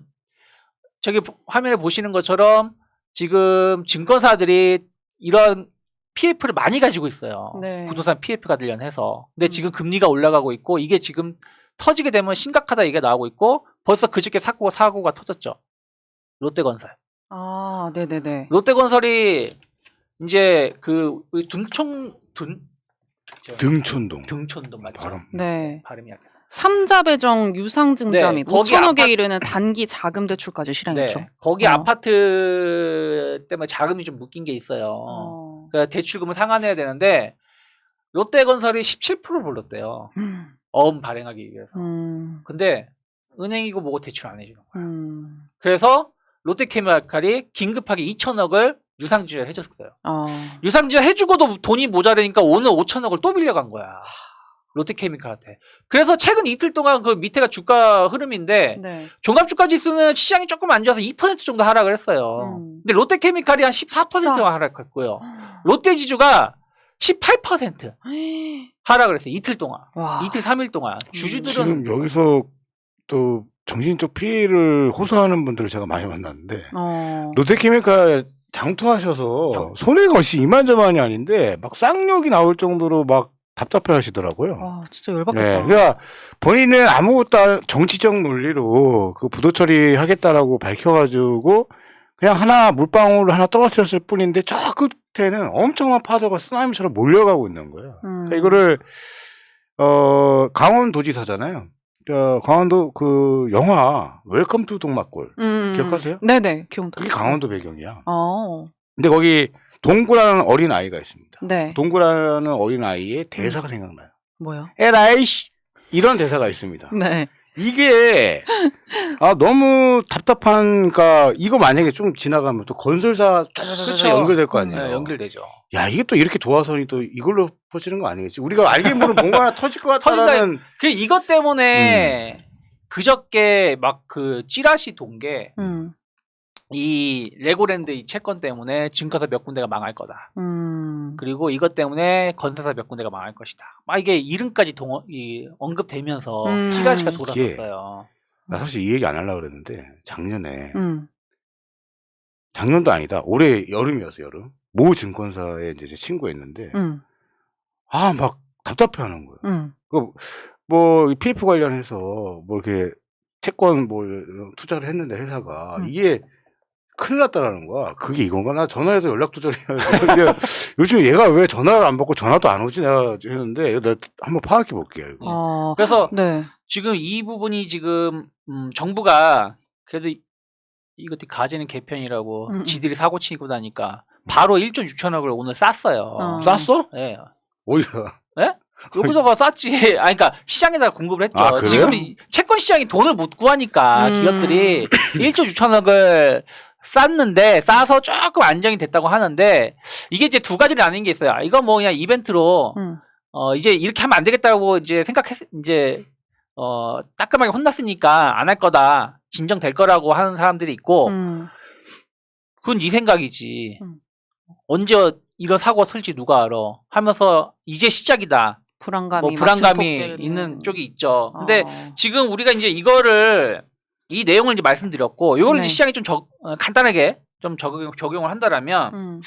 저기 화면에 보시는 것처럼 지금 증권사들이 이런 PF를 많이 가지고 있어요. 네. 부동산 PF 관련해서. 근데 지금 금리가 올라가고 있고 이게 지금 터지게 되면 심각하다 얘기가 나오고 있고 벌써 그저께 사고가 터졌죠. 롯데건설. 네네네. 롯데건설이 이제 등촌동 맞죠? 발음. 네. 발음이 약간. 삼자배정 유상증자 및 네, 거기 5천억에 이르는 단기 자금 대출까지 실행했죠. 네, 거기 아파트 때문에 자금이 좀 묶인 게 있어요. 그러니까 대출금을 상환해야 되는데 롯데건설이 17%를 불렀대요. 어음 발행하기 위해서. 근데 은행이고 뭐고 대출 안 해주는 거야. 그래서 롯데케미칼이 긴급하게 2천억을 유상증자를 해줬어요. 유상증자 해주고도 돈이 모자라니까 오늘 5천억을 또 빌려간 거야. 롯데케미칼한테. 그래서 최근 이틀 동안 그 밑에가 주가 흐름인데 네. 종합주가지수는 시장이 조금 안 좋아서 2% 정도 하락을 했어요. 근데 롯데케미칼이 한 14%가 하락했고요. 롯데지주가 18% 하락을 했어요. 이틀 동안. 이틀 3일 동안. 주주들은 지금 여기서 또 정신적 피해를 호소하는 분들을 제가 많이 만났는데 롯데케미칼 장투하셔서 손해것이 이만저만이 아닌데 막 쌍욕이 나올 정도로 막 답답해 하시더라고요. 진짜 열받겠다. 네, 그러니까 본인은 아무것도 정치적 논리로 그 부도 처리하겠다라고 밝혀가지고 그냥 물방울 하나 떨어뜨렸을 뿐인데 저 끝에는 엄청난 파도가 쓰나미처럼 몰려가고 있는 거예요. 그러니까 이거를 강원도지사잖아요. 강원도 그 영화 웰컴 투 동막골 기억하세요? 네네, 기억나. 그게 강원도 배경이야. 어. 근데 거기 동구라는 어린 아이가 있습니다. 네. 동구라는 어린 아이의 대사가 생각나요. 뭐요? 에라이씨 이런 대사가 있습니다. 네. 이게 너무 답답하니까 이거 만약에 좀 지나가면 또 건설사 쫙쫙쫙 연결될 거 아니에요. 네, 연결되죠. 야 이게 또 이렇게 도화선이 또 이걸로 퍼지는 거 아니겠지? 우리가 알게 모르는 뭔가 하나 터질 것 같다는. 그 이것 때문에 그저께 막 그 찌라시 동계 이 레고랜드 이 채권 때문에 증권사 몇 군데가 망할 거다. 그리고 이것 때문에 건설사 몇 군데가 망할 것이다. 막 이게 이름까지 언급되면서 찌라시가 돌았었어요. 나 사실 이 얘기 안 하려고 그랬는데 작년에 작년도 아니다. 올해 여름이었어 여름. 모 증권사에 이제 친구였는데 막 답답해하는 거예요. 뭐 PF 관련해서 뭐 이렇게 채권 뭐 투자를 했는데 회사가 이게 큰일 났다라는 거야. 그게 이건가? 나 전화해서 연락도 전해야지. 요즘 얘가 왜 전화를 안 받고 전화도 안 오지? 내가 했는데 내가 한번 파악해 볼게요. 이거. 그래서 네. 지금 이 부분이 지금 정부가 그래도 이것도 가지는 개편이라고 지들이 사고 치고 나니까 바로 1조 6천억을 오늘 쌌어요. 쌌어? 네. 어디다? 네? 여기다가 쌌지. 그러니까 시장에다가 공급을 했죠. 그래요? 지금 채권 시장이 돈을 못 구하니까 기업들이 1조 6천억을 쌌는데 싸서 조금 안정이 됐다고 하는데 이게 이제 두 가지를 나눈 게 있어요. 이거 뭐 그냥 이벤트로 이제 이렇게 하면 안 되겠다고 이제 따끔하게 혼났으니까 안 할 거다. 진정될 거라고 하는 사람들이 있고 그건 네 생각이지. 언제 이런 사고가 설지 누가 알아 하면서 이제 시작이다. 불안감이 있는 쪽이 있죠. 근데 지금 우리가 이제 이 내용을 이제 말씀드렸고, 이걸 이제 시장에 좀 간단하게 좀 적용을 한다라면,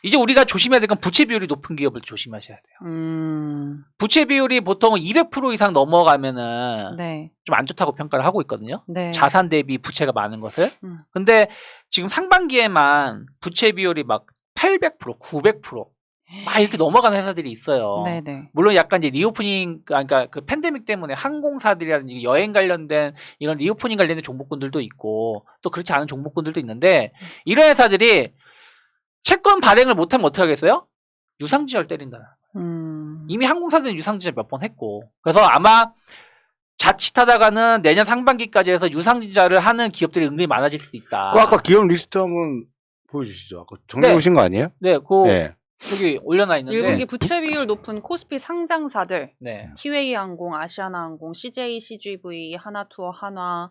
이제 우리가 조심해야 될 건 부채 비율이 높은 기업을 조심하셔야 돼요. 부채 비율이 보통 200% 이상 넘어가면은 좀 안 좋다고 평가를 하고 있거든요. 자산 대비 부채가 많은 것을. 근데 지금 상반기에만 부채 비율이 막 800%, 900%. 막 이렇게 넘어가는 회사들이 있어요. 네네. 물론 약간 이제 리오프닝, 그러니까 그 팬데믹 때문에 항공사들이라든지 여행 관련된 이런 리오프닝 관련된 종목군들도 있고 또 그렇지 않은 종목군들도 있는데 이런 회사들이 채권 발행을 못하면 어떻게 하겠어요? 유상증자를 때린다. 이미 항공사들은 유상증자 몇 번 했고 그래서 아마 자칫하다가는 내년 상반기까지 해서 유상증자를 하는 기업들이 은근히 많아질 수도 있다. 그 아까 기업 리스트 한번 보여주시죠. 아까 정리해 네. 오신 거 아니에요? 네, 여기 올려놔 있는데. 일국이 부채 비율 높은 코스피 상장사들, 네. 티웨이항공, 아시아나항공, CJ, CGV, 하나투어, 한화,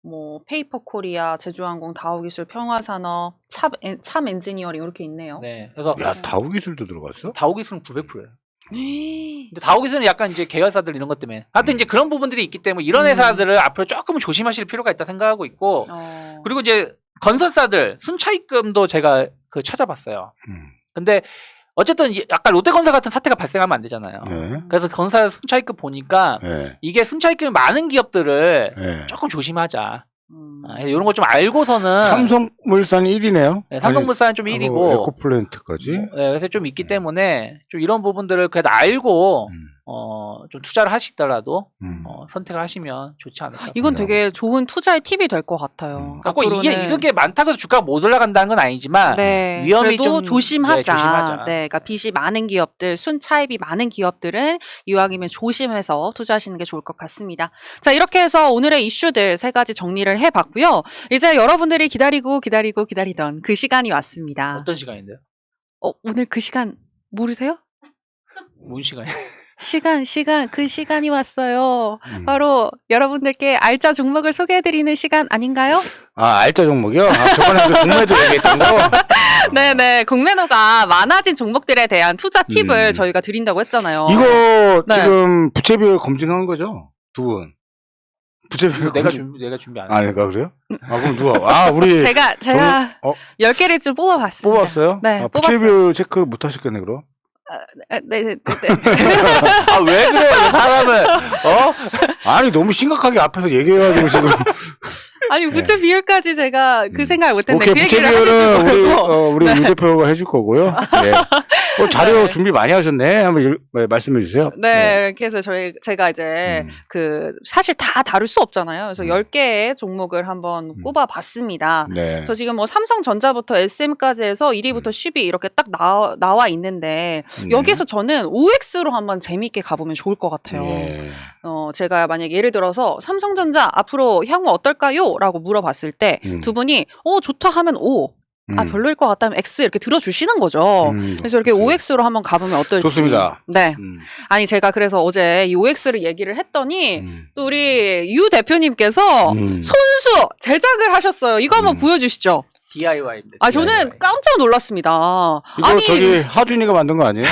뭐 페이퍼코리아, 제주항공, 다우기술, 평화산업, 참 엔지니어링 이렇게 있네요. 네. 그래서 야, 다우기술도 들어갔어? 다우기술은 900%예요. 근데 다우기술은 약간 이제 계열사들 이런 것 때문에. 하여튼 이제 그런 부분들이 있기 때문에 이런 회사들을 앞으로 조금 조심하실 필요가 있다 생각하고 있고. 그리고 이제 건설사들 순차입금도 제가 찾아봤어요. 근데 어쨌든 약간 롯데건설 같은 사태가 발생하면 안 되잖아요. 네. 그래서 건설 순차입금 보니까 네. 이게 순차입금이 많은 기업들을 네. 조금 조심하자. 이런 거 좀 알고서는 삼성물산 1위네요. 네, 삼성물산은 좀 1위고 에코플랜트까지. 네, 그래서 좀 있기 때문에 좀 이런 부분들을 그래도 알고 좀 투자를 하시더라도 선택을 하시면 좋지 않을까. 이건 되게 좋은 투자의 팁이 될 것 같아요. 꼭 이게 이렇게 많다고 해서 주가가 못 올라간다는 건 아니지만 네, 위험이 그래도 좀 조심하자. 네, 조심하자. 네, 그러니까 빚이 많은 기업들, 순차입이 많은 기업들은 이왕이면 조심해서 투자하시는 게 좋을 것 같습니다. 자, 이렇게 해서 오늘의 이슈들 3가지 정리를 해봤고요. 이제 여러분들이 기다리던 그 시간이 왔습니다. 어떤 시간인데요? 오늘 그 시간 모르세요? 뭔 시간이에요? 그 시간이 왔어요. 바로 여러분들께 알짜 종목을 소개해드리는 시간 아닌가요? 아, 알짜 종목이요? 아, 저번에 그 종매도 얘기했던 거? 네네. 공매도가 많아진 종목들에 대한 투자 팁을 저희가 드린다고 했잖아요. 이거 네. 지금 부채비율 검증한 거죠? 두 분. 부채비율 내가 준비 안 아, 했어요. 내가 그래요? 아, 그럼 누가? 아, 우리. 제가 10개를 좀 뽑아봤습니다. 뽑았어요? 네, 아, 뽑았어요. 부채비율 체크 못 하셨겠네, 그럼? 네. 아, 왜 그래요, 사람을? 아니, 너무 심각하게 앞에서 얘기해가지고 지금. 아니, 부채 비율까지 제가 그 생각을 못했는데 오케이, 그 얘기를 부채비율은 하실지 우리 유 대표가 해줄 거고요. 네. 자료 네. 준비 많이 하셨네. 한번 말씀해 주세요. 네, 그래서 제가 이제 사실 다 다룰 수 없잖아요. 그래서 10개의 종목을 한번 꼽아봤습니다. 네. 저 지금 뭐 삼성전자부터 SM까지 해서 1위부터 10위 이렇게 딱 나와 있는데 여기에서 저는 OX로 한번 재미있게 가보면 좋을 것 같아요. 네. 제가 만약에 예를 들어서 삼성전자 앞으로 향후 어떨까요? 라고 물어봤을 때 두 분이 좋다 하면 O, 별로일 것 같다면 X 이렇게 들어주시는 거죠. 그래서 이렇게 OX로 한번 가보면 어떨지. 좋습니다. 네. 아니 제가 그래서 어제 이 OX를 얘기를 했더니 또 우리 유 대표님께서 손수 제작을 하셨어요. 이거 한번 보여주시죠. DIY입니다. 아 저는 깜짝 놀랐습니다. 이거 아니 저기 하준이가 만든 거 아니에요?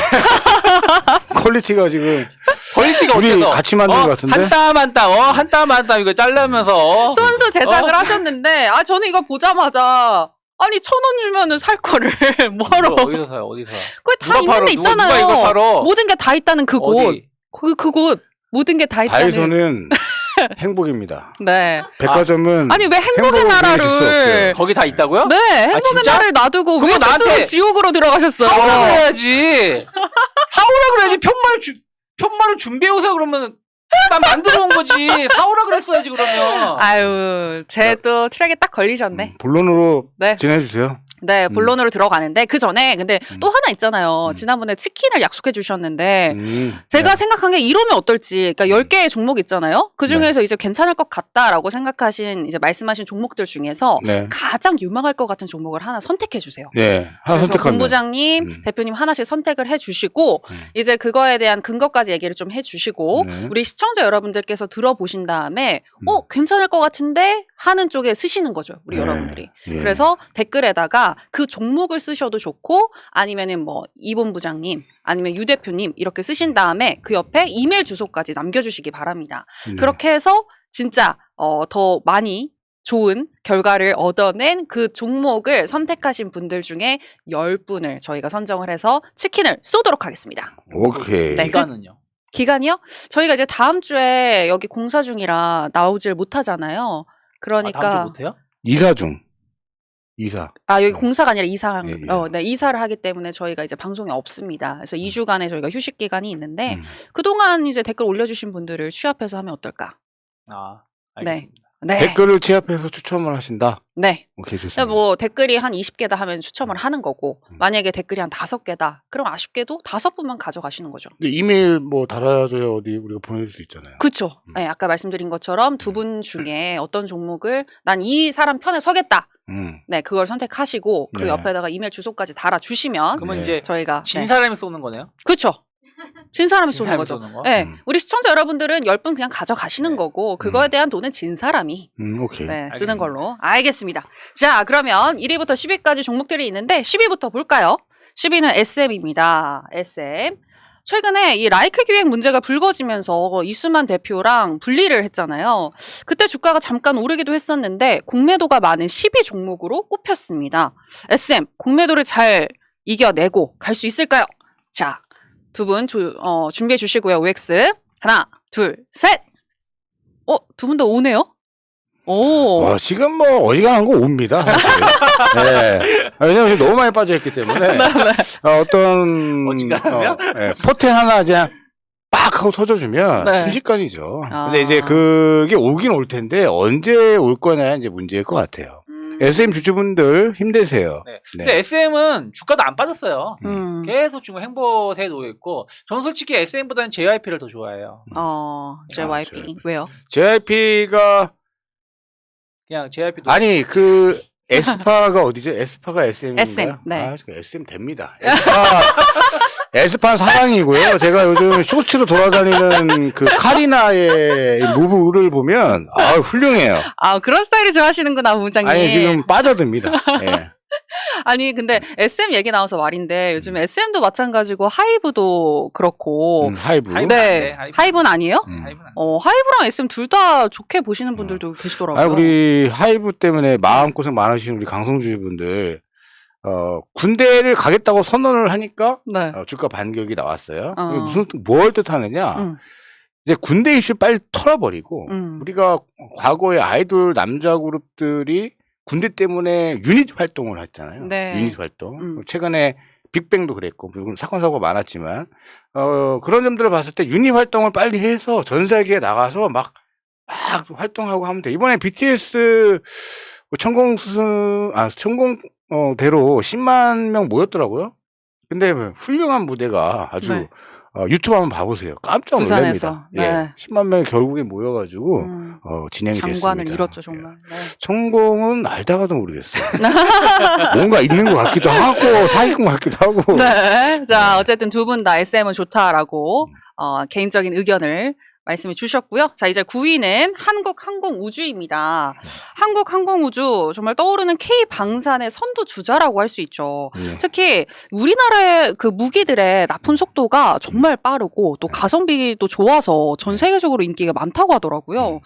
퀄리티가 지금 퀄리티가 둘이 어때서? 같이 만든 것 같은데? 한 땀 한 땀 이거 자르면서 손수 제작을 하셨는데 저는 이거 보자마자 아니 1,000원 주면은 살 거를 뭐하러 어디서 사요? 어디서? 그게 다 누가 팔어? 있는데 있잖아요. 누가 이거 팔어? 모든 게 다 있다는 그곳. 어디? 그곳 모든 게 다 있다는. 다이소는 행복입니다. 네. 백화점은 아니 왜 행복의 행복을 보여줄 수 없어요. 나라를 거기 다 있다고요? 네 행복의 진짜? 나라를 놔두고 왜 그거 스스로 나한테 지옥으로 들어가셨어요? 사오라 그래야지. 사오라 그래야지. 편말을 준비해 오세요 그러면 난 만들어 온 거지. 사오라 그랬어야지 그러면. 아유 제 또 트랙에 딱 걸리셨네. 본론으로 네. 진행해 주세요. 네, 본론으로 들어가는데 그 전에 근데 또 하나 있잖아요. 지난번에 치킨을 약속해 주셨는데 제가 네. 생각한 게 이러면 어떨지. 그러니까 10개의 종목 있잖아요. 그 중에서 이제 괜찮을 것 같다라고 생각하신 이제 말씀하신 종목들 중에서 네. 가장 유망할 것 같은 종목을 하나 선택해 주세요. 네. 하나 그래서 선택하면. 본부장님, 대표님 하나씩 선택을 해 주시고 이제 그거에 대한 근거까지 얘기를 좀 해 주시고 네. 우리 시청자 여러분들께서 들어보신 다음에 괜찮을 것 같은데 하는 쪽에 쓰시는 거죠. 우리 네. 여러분들이. 예. 그래서 댓글에다가 그 종목을 쓰셔도 좋고 아니면은 뭐 이본 부장님 아니면 유 대표님 이렇게 쓰신 다음에 그 옆에 이메일 주소까지 남겨주시기 바랍니다. 그렇게 해서 진짜 더 많이 좋은 결과를 얻어낸 그 종목을 선택하신 분들 중에 10분을 저희가 선정을 해서 치킨을 쏘도록 하겠습니다. 오케이. 네. 기간은요? 기간이요? 저희가 이제 다음 주에 여기 공사 중이라 나오질 못하잖아요. 그러니까 다음 주 못해요? 이사 중. 이사. 여기 공사가 아니라 이사. 네, 이사. 네, 이사를 하기 때문에 저희가 이제 방송이 없습니다. 그래서 2주간의 저희가 휴식 기간이 있는데, 음. 그동안 이제 댓글 올려주신 분들을 취합해서 하면 어떨까? 알겠습니다. 네. 댓글을 취합해서 추첨을 하신다. 네. 오케이, 좋습니다. 뭐 댓글이 한 20개다 하면 추첨을 하는 거고, 만약에 댓글이 한 5개다, 그럼 아쉽게도 5분만 가져가시는 거죠. 근데 이메일 뭐 달아줘야 어디 우리가 보낼 수 있잖아요. 그쵸. 네, 아까 말씀드린 것처럼 두 분 중에 어떤 종목을 난 이 사람 편에 서겠다. 네, 그걸 선택하시고 그 네. 옆에다가 이메일 주소까지 달아주시면 그러면 네. 이제 저희가 진 사람이 쏘는 거네요. 그쵸. 신 사람이 진 쏘는 사람이 거죠. 쏘는 거? 네, 우리 시청자 여러분들은 10분 그냥 가져가시는 네. 거고 그거에 대한 돈은 진 사람이 오케이. 네, 알겠습니다. 쓰는 걸로. 알겠습니다. 자, 그러면 1위부터 10위까지 종목들이 있는데 10위부터 볼까요? 10위는 SM입니다. SM. 최근에 이 라이크 기획 문제가 불거지면서 이수만 대표랑 분리를 했잖아요. 그때 주가가 잠깐 오르기도 했었는데 공매도가 많은 10위 종목으로 꼽혔습니다. SM, 공매도를 잘 이겨내고 갈 수 있을까요? 자, 두 분 준비해 주시고요. OX. 하나, 둘, 셋! 두 분 다 오네요? 오. 지금 뭐 어지간한 거 옵니다. 사실. 네. 왜냐면 지금 너무 많이 빠져있기 때문에 어떤 어지간하면? 포텐 하나 그냥 빡 하고 터져주면 네. 순식간이죠. 아. 근데 이제 그게 오긴 올 텐데 언제 올 거냐 이제 문제일 것 같아요. SM 주주분들 힘내세요. 네. 네. 근데 SM은 주가도 안 빠졌어요. 음. 계속 지금 행보세에 놓여 있고, 저는 솔직히 SM보다는 JYP를 더 좋아해요. JYP. JYP. 왜요? JYP가 그냥 JYP도 아니 그 에스파가 어디죠? 에스파가 SM인가요? SM, 네. SM 됩니다. 에스파는 사랑이고요. 제가 요즘 쇼츠로 돌아다니는 그 카리나의 무브를 보면 훌륭해요. 그런 스타일을 좋아하시는구나, 부장님. 아니 지금 빠져듭니다. 예. 아니, 근데 SM 얘기 나와서 말인데 요즘 SM도 마찬가지고 하이브도 그렇고. 하이브. 하이브. 네. 하이브는 하이브는 아니에요? 하이브는 하이브랑 SM 둘 다 좋게 보시는 분들도 계시더라고요. 아니, 우리 하이브 때문에 마음고생 많으신 우리 강성주주분들 군대를 가겠다고 선언을 하니까 네. 주가 반격이 나왔어요. 어. 이게 뭘 뜻하느냐? 이제 군대 이슈 빨리 털어버리고 우리가 과거에 아이돌 남자 그룹들이 군대 때문에 유닛 활동을 했잖아요. 네. 유닛 활동. 최근에 빅뱅도 그랬고 물론 사건 사고가 많았지만 그런 점들을 봤을 때 유닛 활동을 빨리 해서 전 세계에 나가서 막 활동하고 하면 돼. 이번에 BTS 천공대로 10만 명 모였더라고요. 근데 훌륭한 무대가 아주 네. 유튜브 한번 봐보세요. 깜짝 부산에서. 놀랍니다. 네. 예, 10만 명이 결국에 모여가지고 진행이 장관을 됐습니다. 잃었죠, 정말. 네. 천공은 알다가도 모르겠어요. 뭔가 있는 것 같기도 하고 사기꾼 같기도 하고. 네. 자, 어쨌든 두 분 다 SM은 좋다라고 개인적인 의견을 말씀해 주셨고요. 자, 이제 9위는 한국항공우주입니다. 한국항공우주 정말 떠오르는 K방산의 선두주자라고 할 수 있죠. 특히 우리나라의 그 무기들의 납품 속도가 정말 빠르고 또 가성비도 좋아서 전 세계적으로 인기가 많다고 하더라고요.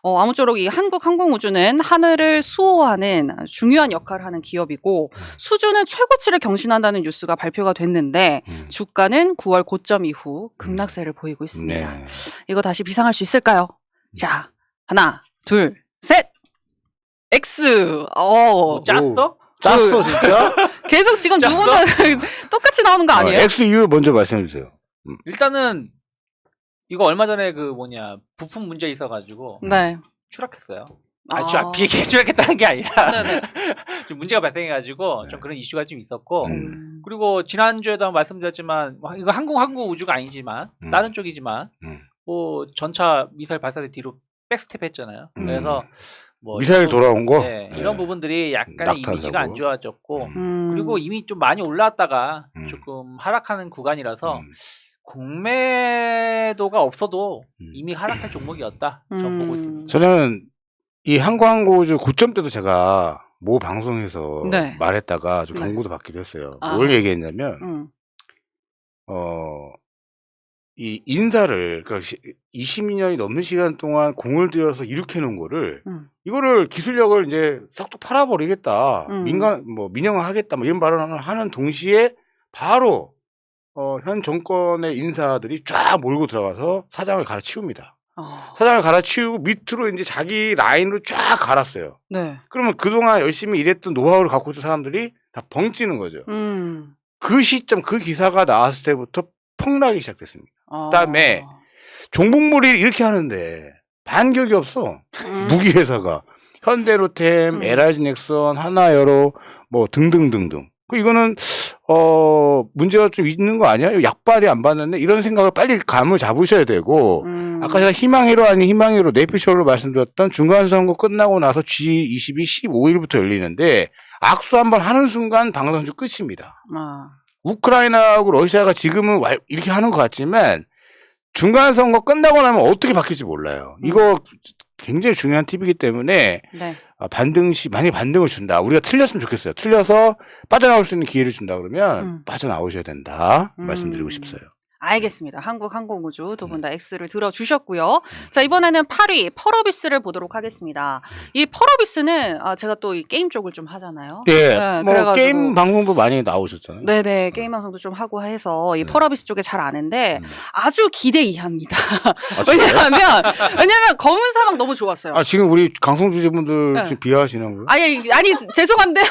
아무쪼록 이 한국항공우주는 하늘을 수호하는 중요한 역할을 하는 기업이고 수주는 최고치를 경신한다는 뉴스가 발표가 됐는데 주가는 9월 고점 이후 급락세를 보이고 있습니다. 네. 이거 다시 비상할 수 있을까요? 자, 하나, 둘, 셋! X! 짰어? 짰어 진짜? 계속 지금 두 분은 똑같이 나오는 거 아니에요? XU 먼저 말씀해 주세요. 일단은 이거 얼마 전에 부품 문제 있어가지고 네. 추락했어요. 아. 비행기 추락했다는 게 아니라 네네. 좀 문제가 발생해가지고 네. 좀 그런 이슈가 좀 있었고 음. 그리고 지난주에도 말씀드렸지만 이거 항공우주가 아니지만 다른 쪽이지만 뭐 전차 미사일 발사대 뒤로 백스텝 했잖아요. 그래서 뭐 미사일 돌아온 거? 네, 이런 부분들이 약간의 낙탄 이미지가 사고. 안 좋아졌고 음. 그리고 이미 좀 많이 올라왔다가 조금 하락하는 구간이라서 공매도가 없어도 이미 하락할 종목이었다. 전 보고 있습니다. 저는 이 항공우주 고점 때도 제가 모 방송에서 네. 말했다가 좀 네. 경고도 받기도 했어요. 아. 뭘 얘기했냐면 이 인사를 그러니까 22년이 넘는 시간 동안 공을 들여서 일으켜 놓은 거를 이거를 기술력을 이제 싹둑 팔아버리겠다. 민영화 하겠다. 뭐 이런 발언을 하는 동시에 바로 현 정권의 인사들이 쫙 몰고 들어가서 사장을 갈아치웁니다. 사장을 갈아치우고 밑으로 이제 자기 라인으로 쫙 갈았어요. 네. 그러면 그동안 열심히 일했던 노하우를 갖고 있던 사람들이 다 벙찌는 거죠. 그 시점, 그 기사가 나왔을 때부터 폭락이 시작됐습니다. 그다음에 종북몰이 이렇게 하는데 반격이 없어. 무기 회사가 현대로템, LG 넥슨, 하나여로 뭐 등등등등. 이거는 문제가 좀 있는 거 아니야? 약발이 안 받는데 이런 생각을 빨리 감을 잡으셔야 되고 아까 제가 희망회로 아닌 희망회로 내피셜로 말씀드렸던 중간선거 끝나고 나서 G22 15일부터 열리는데 악수 한번 하는 순간 방송주 끝입니다. 우크라이나하고 러시아가 지금은 이렇게 하는 것 같지만 중간선거 끝나고 나면 어떻게 바뀔지 몰라요. 이거 굉장히 중요한 팁이기 때문에 네. 만약에 반등을 준다. 우리가 틀렸으면 좋겠어요. 틀려서 빠져나올 수 있는 기회를 준다 그러면 빠져나오셔야 된다. 말씀드리고 싶어요. 알겠습니다. 한국항공우주 두 분 다 X를 들어주셨고요. 자, 이번에는 8위 펄어비스를 보도록 하겠습니다. 이 펄어비스는 제가 또 이 게임 쪽을 좀 하잖아요. 예, 네, 뭐 그래가지고 게임 방송도 많이 나오셨잖아요. 네네, 게임 방송도 좀 하고 해서 이 펄어비스 쪽에 잘 아는데 아주 기대 이하입니다. 왜냐면 검은 사막 너무 좋았어요. 지금 우리 강성 주제분들 네. 지금 비하하시는 거예요? 아니 죄송한데요.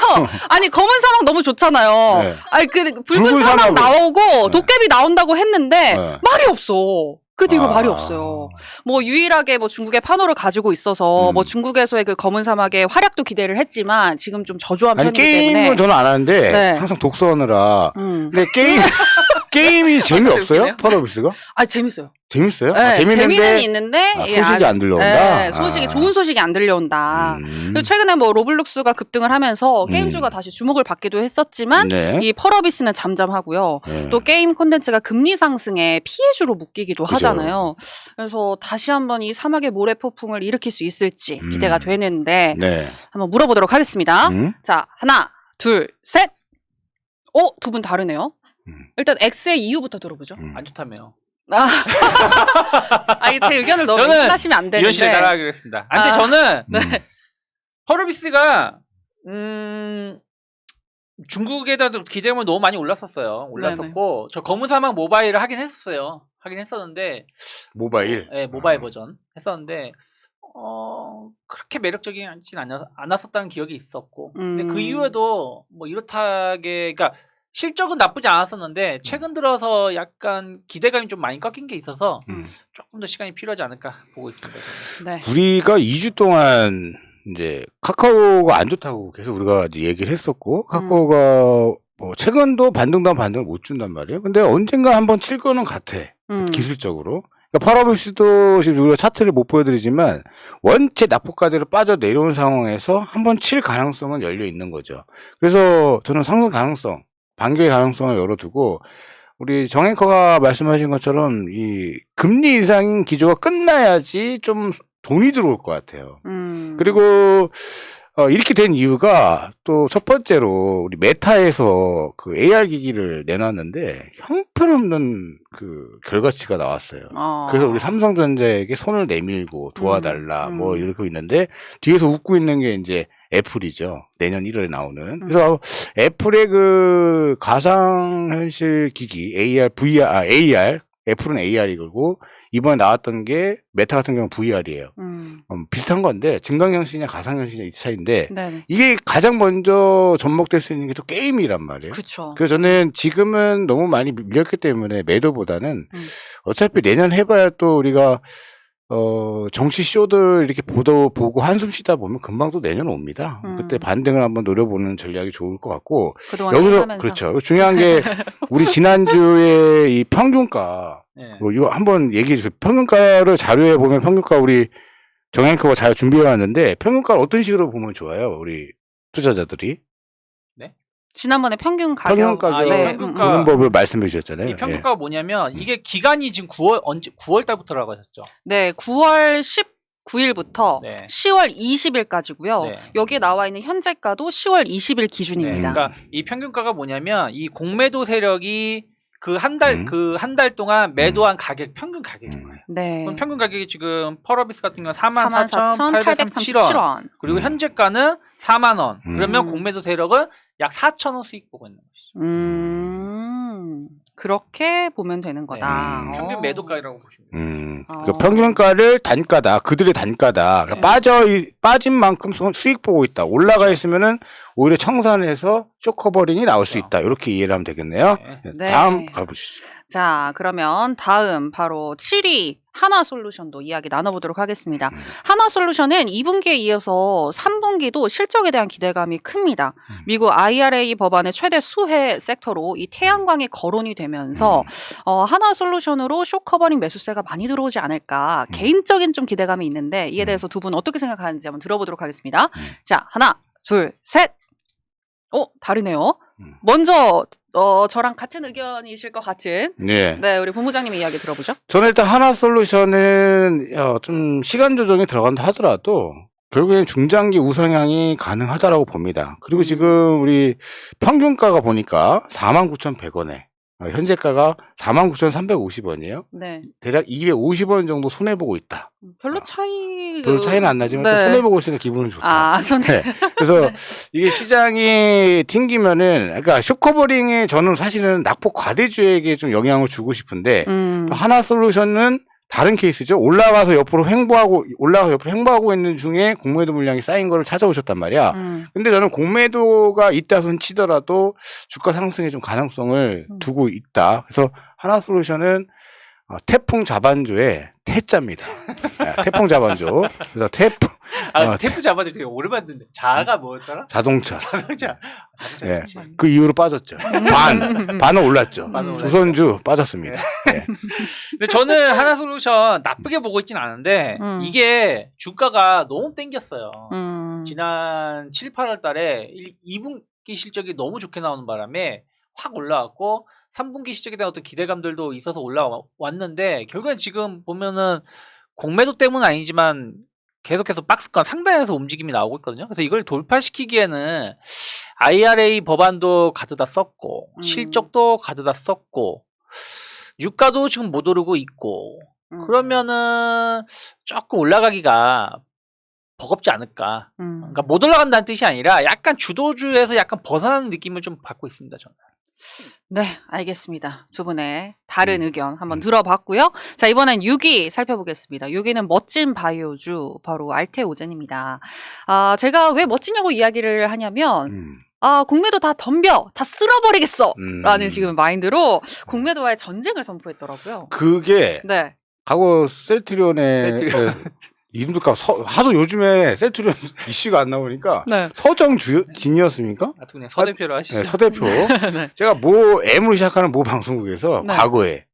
아니 검은 사막 너무 좋잖아요. 네. 아니 그 붉은 사막 나오고 도깨비 나온다고 했는데 말이 없어. 그 뒤로 말이 없어요. 뭐 유일하게 뭐 중국의 판호를 가지고 있어서 뭐 중국에서의 그 검은 사막의 활약도 기대를 했지만 지금 좀 저조한 편이기 게임은 때문에 저는 안 하는데 네. 항상 독서하느라. 근데 게임이 재미없어요? 펄어비스가? 재밌어요. 재밌어요? 네, 재밌는데 재미는 있는데 소식이 안 들려온다. 네, 좋은 소식이 안 들려온다. 그리고 최근에 뭐 로블록스가 급등을 하면서 게임주가 다시 주목을 받기도 했었지만 네. 이 펄어비스는 잠잠하고요. 네. 또 게임 콘텐츠가 금리 상승에 피해주로 묶이기도 그죠. 하잖아요. 그래서 다시 한번 이 사막의 모래폭풍을 일으킬 수 있을지 기대가 되는데 네. 한번 물어보도록 하겠습니다. 자, 하나, 둘, 셋. 두 분 다르네요. 일단 X의 이유부터 들어보죠. 안 좋다며요. 제 의견을 너무 저는 의심하시면 안 되는데. 이현 씨를 따라하기로 했습니다. 근데 저는 네. 펄어비스가 중국에다 기대감을 너무 많이 올랐었고 저 검은 사막 모바일을 하긴 했었는데 모바일. 네, 모바일 버전 했었는데 그렇게 매력적이진 않았었다는 기억이 있었고 근데 그 이후에도 뭐 이렇다게 그러니까 실적은 나쁘지 않았었는데 최근 들어서 약간 기대감이 좀 많이 꺾인 게 있어서 조금 더 시간이 필요하지 않을까 보고 있습니다. 네. 우리가 2주 동안 이제 카카오가 안 좋다고 계속 우리가 이제 얘기를 했었고 카카오가 뭐 최근도 반등도 반등을 못 준단 말이에요. 근데 언젠가 한번 칠 거는 같아. 기술적으로. 그러니까 펄어비스도 지금 우리가 차트를 못 보여드리지만 원체 낙폭가대로 빠져 내려온 상황에서 한번 칠 가능성은 열려 있는 거죠. 그래서 저는 상승 가능성, 반격의 가능성을 열어두고 우리 정앵커가 말씀하신 것처럼 이 금리 인상 기조가 끝나야지 좀 돈이 들어올 것 같아요. 그리고 이렇게 된 이유가 또 첫 번째로 우리 메타에서 그 AR 기기를 내놨는데 형편없는 그 결과치가 나왔어요. 그래서 우리 삼성전자에게 손을 내밀고 도와달라 뭐 이러고 있는데 뒤에서 웃고 있는 게 이제 애플이죠. 내년 1월에 나오는. 그래서 애플의 그 가상현실 기기 AR, VR, AR 애플은 AR이고 이번에 나왔던 게 메타 같은 경우는 VR이에요. 비슷한 건데 증강현실이냐 가상현실이냐 이 차이인데 네네. 이게 가장 먼저 접목될 수 있는 게 또 게임이란 말이에요. 그렇죠. 그래서 저는 지금은 너무 많이 밀렸기 때문에 매도보다는 어차피 내년 해봐야 또 우리가 정치 쇼들 이렇게 보고 한숨 쉬다 보면 금방 또 내년 옵니다. 그때 반등을 한번 노려보는 전략이 좋을 것 같고 그동안 여기서 하면서. 그렇죠. 중요한 게 우리 지난주에 이 평균가 이거 한번 얘기해 주세요. 평균가를 자료에 보면 평균가 우리 정앵커가 잘 준비해 왔는데 평균가를 어떤 식으로 보면 좋아요? 우리 투자자들이 지난번에 평균 가격 평균 가격 네. 보는 법을 말씀해 주셨잖아요. 이 평균가가 뭐냐면 이게 기간이 지금 9월 달부터라고 하셨죠. 네, 9월 19일부터 네. 10월 20일까지고요. 네. 여기에 나와 있는 현재가도 10월 20일 기준입니다. 그러니까 이 평균가가 뭐냐면 이 공매도 세력이 그 한 달 동안 매도한 가격 평균 가격인 거예요. 네. 그럼 평균 가격이 지금 펄어비스 같은 경우는 44,837원. 그리고 현재가는 4만 원. 그러면 공매도 세력은 약 4,000원 수익 보고 있는 것이죠. 그렇게 보면 되는 거다. 평균 매도가라고 보시면 돼요. 그러니까 평균가를 단가다. 그들의 단가다. 그러니까 빠진 만큼 수익 보고 있다. 올라가 있으면은 오히려 청산해서 쇼커버링이 나올 수 있다. 이렇게 이해를 하면 되겠네요. 네. 다음 가보시죠. 자, 그러면 다음 바로 7위 하나솔루션도 이야기 나눠보도록 하겠습니다. 하나솔루션은 2분기에 이어서 3분기도 실적에 대한 기대감이 큽니다. 미국 IRA 법안의 최대 수혜 섹터로 이 태양광이 거론이 되면서 하나솔루션으로 쇼커버링 매수세가 많이 들어오지 않을까 개인적인 좀 기대감이 있는데 이에 대해서 두 분 어떻게 생각하는지 한번 들어보도록 하겠습니다. 자, 하나, 둘, 셋. 다르네요. 먼저 저랑 같은 의견이실 것 같은 네. 네, 우리 본부장님의 이야기 들어보죠. 저는 일단 하나솔루션은 좀 시간 조정이 들어간다 하더라도 결국엔 중장기 우상향이 가능하다라고 봅니다. 그리고 지금 우리 평균가가 보니까 49,100원에 현재가가 49,350원이에요. 네. 대략 250원 정도 손해보고 있다. 별로 별로 차이는 안 나지만 또 네. 손해보고 있으니까 기분은 좋다. 아, 손해. 네. 그래서 이게 시장이 튕기면은, 그러니까 쇼커버링에 저는 사실은 낙폭 과대주에게 좀 영향을 주고 싶은데, 또 하나솔루션은 다른 케이스죠. 올라가서 옆으로 횡보하고 있는 중에 공매도 물량이 쌓인 거를 찾아오셨단 말이야. 근데 저는 공매도가 있다 손 치더라도 주가 상승에 좀 가능성을 두고 있다. 그래서 하나솔루션은 태풍 자반조의 태자입니다. 네, 태풍 자반조. 그래서 태풍 잡아도 되게 오랜만에 듣는데 자가 뭐였더라? 자동차. 자동차. 네. 그 이후로 빠졌죠. 반은 올랐죠. 조선주 빠졌습니다. 네. 근데 저는 하나솔루션 나쁘게 보고 있진 않은데 이게 주가가 너무 땡겼어요. 지난 7, 8월 달에 2분기 실적이 너무 좋게 나오는 바람에 확 올라왔고 3분기 실적에 대한 어떤 기대감들도 있어서 올라왔는데 결국엔 지금 보면은 공매도 때문은 아니지만 계속해서 박스권 상단에서 움직임이 나오고 있거든요. 그래서 이걸 돌파시키기에는 IRA 법안도 가져다 썼고 실적도 가져다 썼고 유가도 지금 못 오르고 있고 그러면은 조금 올라가기가 버겁지 않을까. 그러니까 못 올라간다는 뜻이 아니라 약간 주도주에서 약간 벗어나는 느낌을 좀 받고 있습니다. 저는. 네, 알겠습니다. 두 분의 다른 의견 한번 들어봤고요. 자, 이번엔 6위 살펴보겠습니다. 6위는 멋진 바이오주, 바로 알테오젠입니다. 제가 왜 멋지냐고 이야기를 하냐면, 공매도 다 덤벼! 다 쓸어버리겠어! 라는 지금 마인드로 공매도와의 전쟁을 선포했더라고요. 그게, 네. 과거 셀트리온의 이름도 하도 요즘에 셀트리온 이슈가 안 나오니까 네. 서정진이었습니까? 그냥 서대표로 하시죠. 네, 서대표. 네. 제가 M으로 시작하는 모 방송국에서 네. 과거에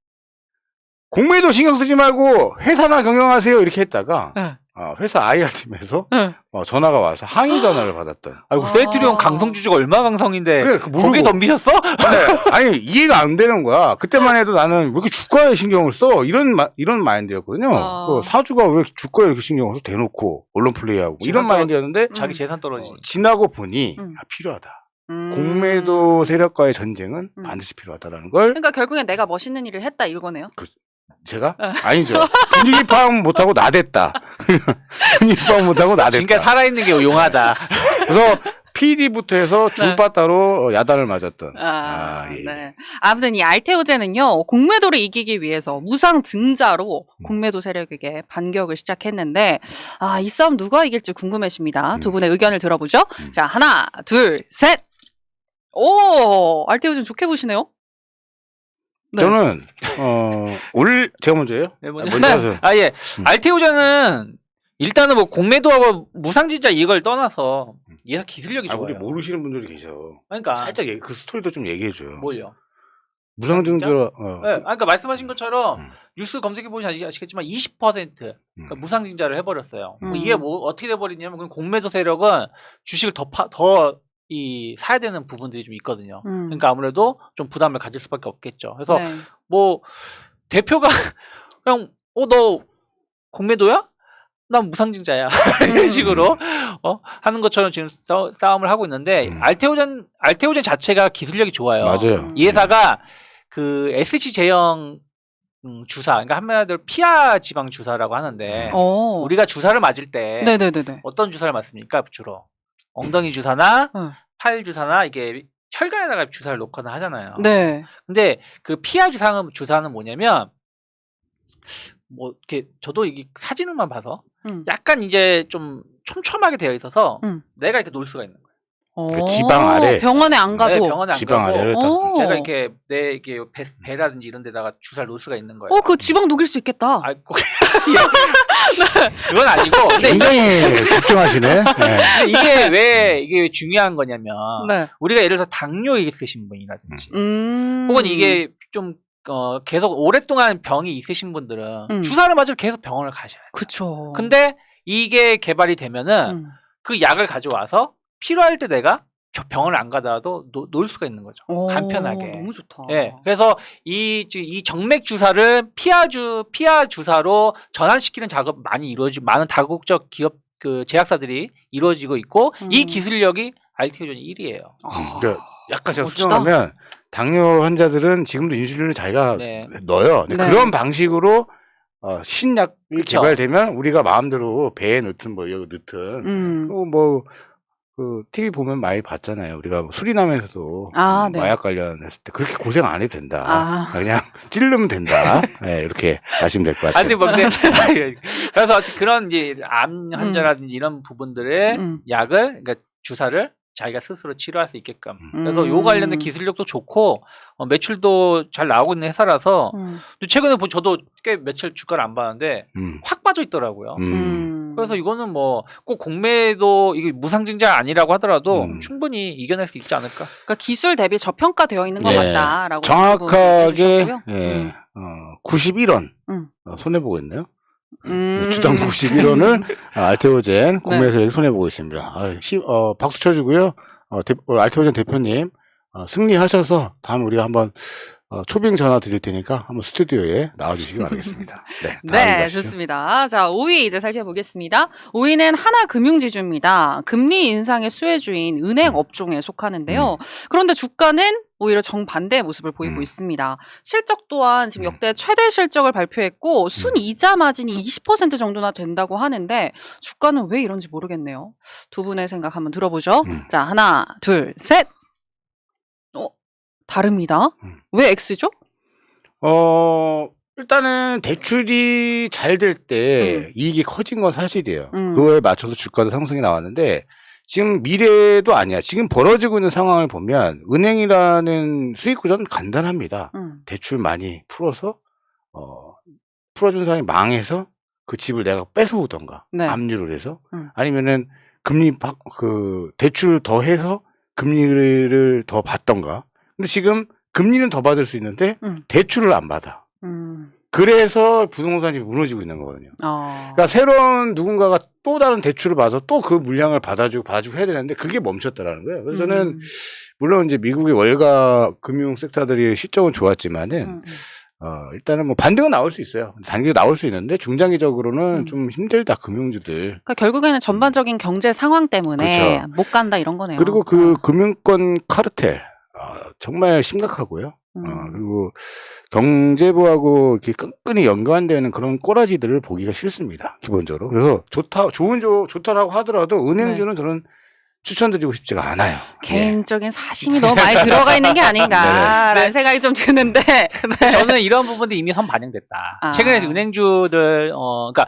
공매도 신경 쓰지 말고 회사나 경영하세요 이렇게 했다가 네. 회사 IR팀에서 네. 전화가 와서 항의 전화를 받았던. 아이고 셀트리온 강성 주주가 얼마나 강성인데 그래, 거기 덤비셨어? 네. 아니 이해가 안 되는 거야. 그때만 해도 나는 왜 이렇게 주가에 신경을 써? 이런 마인드였거든요. 그 사주가 왜 주가에 이렇게 신경을 써? 대놓고 언론 플레이하고 이런 마인드였는데 자기 재산 떨어지니. 지나고 보니 필요하다. 공매도 세력과의 전쟁은 반드시 필요하다라는 걸. 그러니까 결국엔 내가 멋있는 일을 했다 이거네요. 제가? 아니죠. 분위기 파악 못하고 나댔다. 분위기 파악 못하고 나댔다. 지금까지 살아있는 게 용하다. 그래서 PD부터 해서 줄바따로 야단을 맞았던. 예. 네. 아무튼 이 알테오젠은요, 공매도를 이기기 위해서 무상 증자로 공매도 세력에게 반격을 시작했는데, 이 싸움 누가 이길지 궁금해집니다. 두 분의 의견을 들어보죠. 자, 하나, 둘, 셋! 오! 알테오젠 좋게 보시네요? 네. 저는, 제가 먼저예요? 네, 먼저 하세요. 예. 알테오젠은 일단은 뭐 공매도하고 무상진자 이걸 떠나서 얘가 기술력이 좋아요. 우리 모르시는 분들이 계셔. 그러니까 살짝 그 스토리도 좀 얘기해줘요. 뭘요? 무상증자. 네, 그러니까 말씀하신 것처럼 뉴스 검색해 보시면 아시겠지만 20% 그러니까 무상증자를 해버렸어요. 이게 뭐 어떻게 돼버리냐면 그럼 공매도 세력은 주식을 더 사야 되는 부분들이 좀 있거든요. 그러니까 아무래도 좀 부담을 가질 수밖에 없겠죠. 그래서 네. 뭐 대표가 그냥 너 공매도야? 난 무상증자야. 이런 식으로 하는 것처럼 지금 싸움을 하고 있는데 알테오젠 자체가 기술력이 좋아요. 맞아요. 이 회사가 그 SC 제형 주사, 그러니까 한마디로 피하 지방 주사라고 하는데 우리가 주사를 맞을 때 네네네네. 어떤 주사를 맞습니까? 주로 엉덩이 주사나 팔 주사나 이게 혈관에다가 주사를 놓거나 하잖아요. 네. 근데 그 피하 주사는 뭐냐면 뭐 이렇게 저도 이게 사진을만 봐서 음. 약간 이제 좀 촘촘하게 되어 있어서 내가 이렇게 놀 수가 있는 거예요. 그 지방 아래. 병원에 안 가도. 네, 병원에 안 지방 가고 아래를 오. 제가 이렇게 내 이게 배라든지 이런 데다가 주사를 놓을 수가 있는 거예요. 그 지방 녹일 수 있겠다. 아, 그건 아니고. 근데 굉장히 집중하시네. 네. 이게 왜 이게 중요한 거냐면 네. 우리가 예를 들어서 당뇨 있으신 분이라든지 혹은 이게 좀 계속 오랫동안 병이 있으신 분들은 주사를 맞으러 계속 병원을 가셔야 돼요. 그쵸. 근데 이게 개발이 되면은 그 약을 가져와서 필요할 때 내가 병원을 안 가더라도 놓을 수가 있는 거죠. 간편하게. 너무 좋다. 예. 그래서 이 정맥 주사를 피하 주사로 전환시키는 작업 많이 이루어지고 많은 다국적 기업 그 제약사들이 이루어지고 있고 이 기술력이 알티오존이 1위예요. 그러니까 약간 제가 멋지다. 수정하면 당뇨 환자들은 지금도 인슐린을 자기가 네. 넣어요. 근데 네. 그런 방식으로 신약이 그쵸. 개발되면 우리가 마음대로 배에 넣든 뭐 여기 넣든 그 TV 보면 많이 봤잖아요. 우리가 수리남에서도 네. 마약 관련했을 때 그렇게 고생 안 해도 된다. 그냥 찌르면 된다. 네, 이렇게 하시면 될 것 같아요. 아니, 근데 그래서 그런 이제 암 환자라든지 이런 부분들의 약을 그러니까 주사를 자기가 스스로 치료할 수 있게끔. 그래서 요 관련된 기술력도 좋고 매출도 잘 나오고 있는 회사라서 또 최근에 저도 꽤 며칠 주가를 안 봤는데 확 빠져 있더라고요. 그래서 이거는 뭐 꼭 공매도 이게 무상증자 아니라고 하더라도 충분히 이겨낼 수 있지 않을까. 그러니까 기술 대비 저평가되어 있는 것 네. 같다라고 정확하게 주셨고요. 91원 손해보고 있네요. 주당 음. 91원을 알테오젠 구매해서 손해보고 있습니다. 박수 쳐주고요. 알테오젠 대표님 승리하셔서 다음에 우리가 한번 초빙 전화 드릴 테니까 한번 스튜디오에 나와주시기 바라겠습니다. 네, 네, 좋습니다. 자, 5위 이제 살펴보겠습니다. 5위는 하나금융지주입니다. 금리 인상의 수혜주인 은행 업종에 속하는데요. 그런데 주가는 오히려 정반대의 모습을 보이고 있습니다. 실적 또한 지금 역대 최대 실적을 발표했고 순이자 마진이 20% 정도나 된다고 하는데 주가는 왜 이런지 모르겠네요. 두 분의 생각 한번 들어보죠. 자, 하나, 둘, 셋. 다릅니다. 왜 X죠? 일단은 대출이 잘 될 때 이익이 커진 건 사실이에요. 그거에 맞춰서 주가도 상승이 나왔는데 지금 미래도 아니야. 지금 벌어지고 있는 상황을 보면 은행이라는 수익 구조는 간단합니다. 대출 많이 풀어서 풀어준 사람이 망해서 그 집을 내가 뺏어오던가 압류를 해서 아니면은 대출을 더 해서 금리를 더 받던가. 근데 지금 금리는 더 받을 수 있는데 대출을 안 받아. 그래서 부동산이 무너지고 있는 거거든요. 그러니까 새로운 누군가가 또 다른 대출을 받아서 또 그 물량을 봐주고 해야 되는데 그게 멈췄다라는 거예요. 그래서 저는 물론 이제 미국의 월가 금융 섹터들이 실적은 좋았지만은 일단은 뭐 반등은 나올 수 있어요. 단기가 나올 수 있는데 중장기적으로는 좀 힘들다 금융주들. 그러니까 결국에는 전반적인 경제 상황 때문에 그렇죠. 못 간다 이런 거네요. 그리고 그 금융권 카르텔 정말 심각하고요. 그리고 경제부하고 이렇게 끈끈이 연관되는 그런 꼬라지들을 보기가 싫습니다. 기본적으로. 그래서 좋다라고 하더라도 은행주는 저는 추천드리고 싶지가 않아요. 개인적인 사심이 너무 많이 들어가 있는 게 아닌가라는 생각이 좀 드는데. 네. 저는 이런 부분도 이미 선 반영됐다. 최근에 은행주들, 그러니까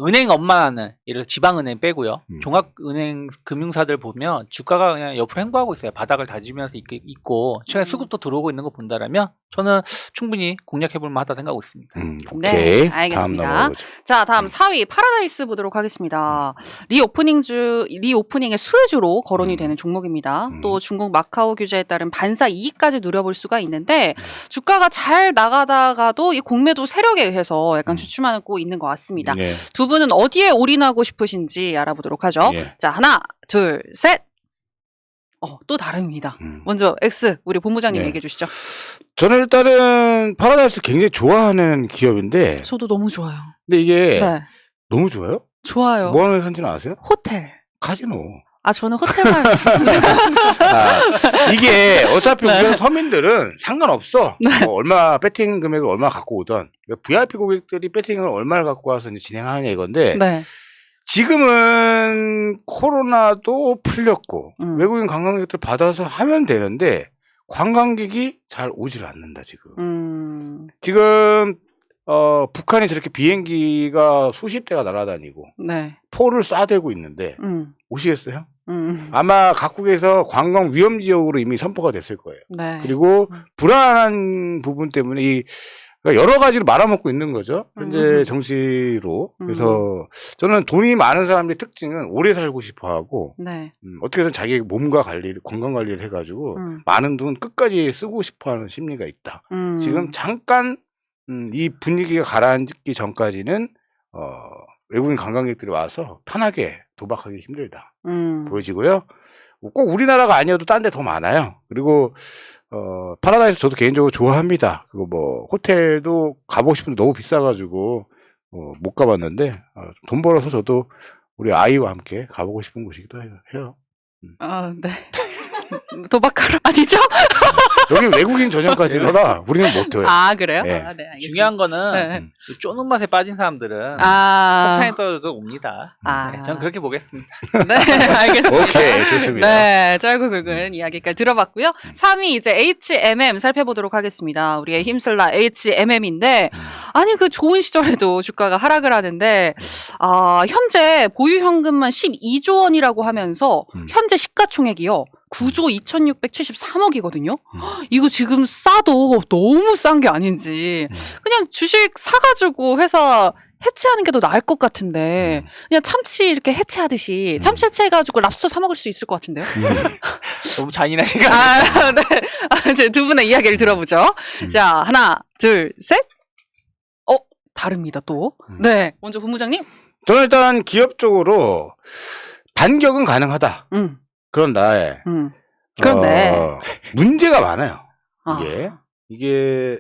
은행 업무하는 예를 들어 지방은행 빼고요. 종합은행 금융사들 보면 주가가 그냥 옆으로 횡보하고 있어요. 바닥을 다지면서 있고 최근에 수급도 들어오고 있는 거 본다라면 저는 충분히 공략해볼 만하다 생각하고 있습니다. 오케이. 네, 알겠습니다. 다음 넘어가보죠. 자, 다음 4위 파라다이스 보도록 하겠습니다. 리오프닝의 수혜주로 거론이 되는 종목입니다. 또 중국 마카오 규제에 따른 반사 이익까지 누려볼 수가 있는데 주가가 잘 나가다가도 이 공매도 세력에 의해서 약간 주춤하고 있는 것 같습니다. 예. 두 분은 어디에 올인하고 싶으신지 알아보도록 하죠. 예. 자, 하나, 둘, 셋. 또 다릅니다. 먼저 X 우리 본부장님 네. 얘기해 주시죠. 저는 일단은 파라다이스 굉장히 좋아하는 기업인데 저도 너무 좋아요. 근데 이게 네, 너무 좋아요? 좋아요. 뭐 하는 회사인지는 아세요? 호텔. 카지노. 저는 호텔만. 이게 어차피 우리는 서민들은 상관없어. 뭐 얼마 배팅 금액을 얼마 갖고 오던 VIP 고객들이 배팅을 얼마를 갖고 와서 이제 진행하느냐 이건데 네. 지금은 코로나도 풀렸고 외국인 관광객들 받아서 하면 되는데 관광객이 잘 오질 않는다 지금. 지금 북한이 저렇게 비행기가 수십 대가 날아다니고 네. 포를 쏴대고 있는데 오시겠어요? 음. 아마 각국에서 관광 위험 지역으로 이미 선포가 됐을 거예요. 네. 그리고 불안한 부분 때문에 그러니까 여러 가지로 말아먹고 있는 거죠. 현재 정치로. 그래서 저는 돈이 많은 사람들의 특징은 오래 살고 싶어 하고, 네. 어떻게든 자기 몸과 건강 관리를 해가지고, 많은 돈 끝까지 쓰고 싶어 하는 심리가 있다. 지금 잠깐, 이 분위기가 가라앉기 전까지는, 외국인 관광객들이 와서 편하게 도박하기 힘들다. 보여지고요. 꼭 우리나라가 아니어도 딴 데 더 많아요. 그리고, 파라다이스 저도 개인적으로 좋아합니다. 그리고 뭐, 호텔도 가보고 싶은데 너무 비싸가지고, 못 가봤는데, 돈 벌어서 저도 우리 아이와 함께 가보고 싶은 곳이기도 해요. 아, 네. 도박하러 아니죠? 여기 외국인 전용까지라 우리는 못해요. 아, 그래요? 네. 아, 네, 알겠습니다. 중요한 거는 네. 쪼는 맛에 빠진 사람들은 아, 폭탄에 떨어져도 옵니다. 아. 네, 저는 그렇게 보겠습니다. 네, 알겠습니다. 오케이, 좋습니다. 네, 짧고 굵은 이야기까지 들어봤고요. 3위 이제 HMM 살펴보도록 하겠습니다. 우리의 힘쓸라 HMM인데, 아니, 그 좋은 시절에도 주가가 하락을 하는데, 현재 보유 현금만 12조 원이라고 하면서, 현재 시가총액이요. 9조 2,673억이거든요. 이거 지금 싸도 너무 싼 게 아닌지. 그냥 주식 사가지고 회사 해체하는 게 더 나을 것 같은데 그냥 참치 이렇게 해체하듯이 참치 해체해가지고 랍스터 사 먹을 수 있을 것 같은데요? 너무 잔인하시가. 아, 네. 이제 두 분의 이야기를 들어보죠. 자, 하나, 둘, 셋. 다릅니다, 또. 네. 먼저 본부장님. 저는 일단 기업적으로 반격은 가능하다. 그런데, 그런데. 문제가 많아요. 아. 이게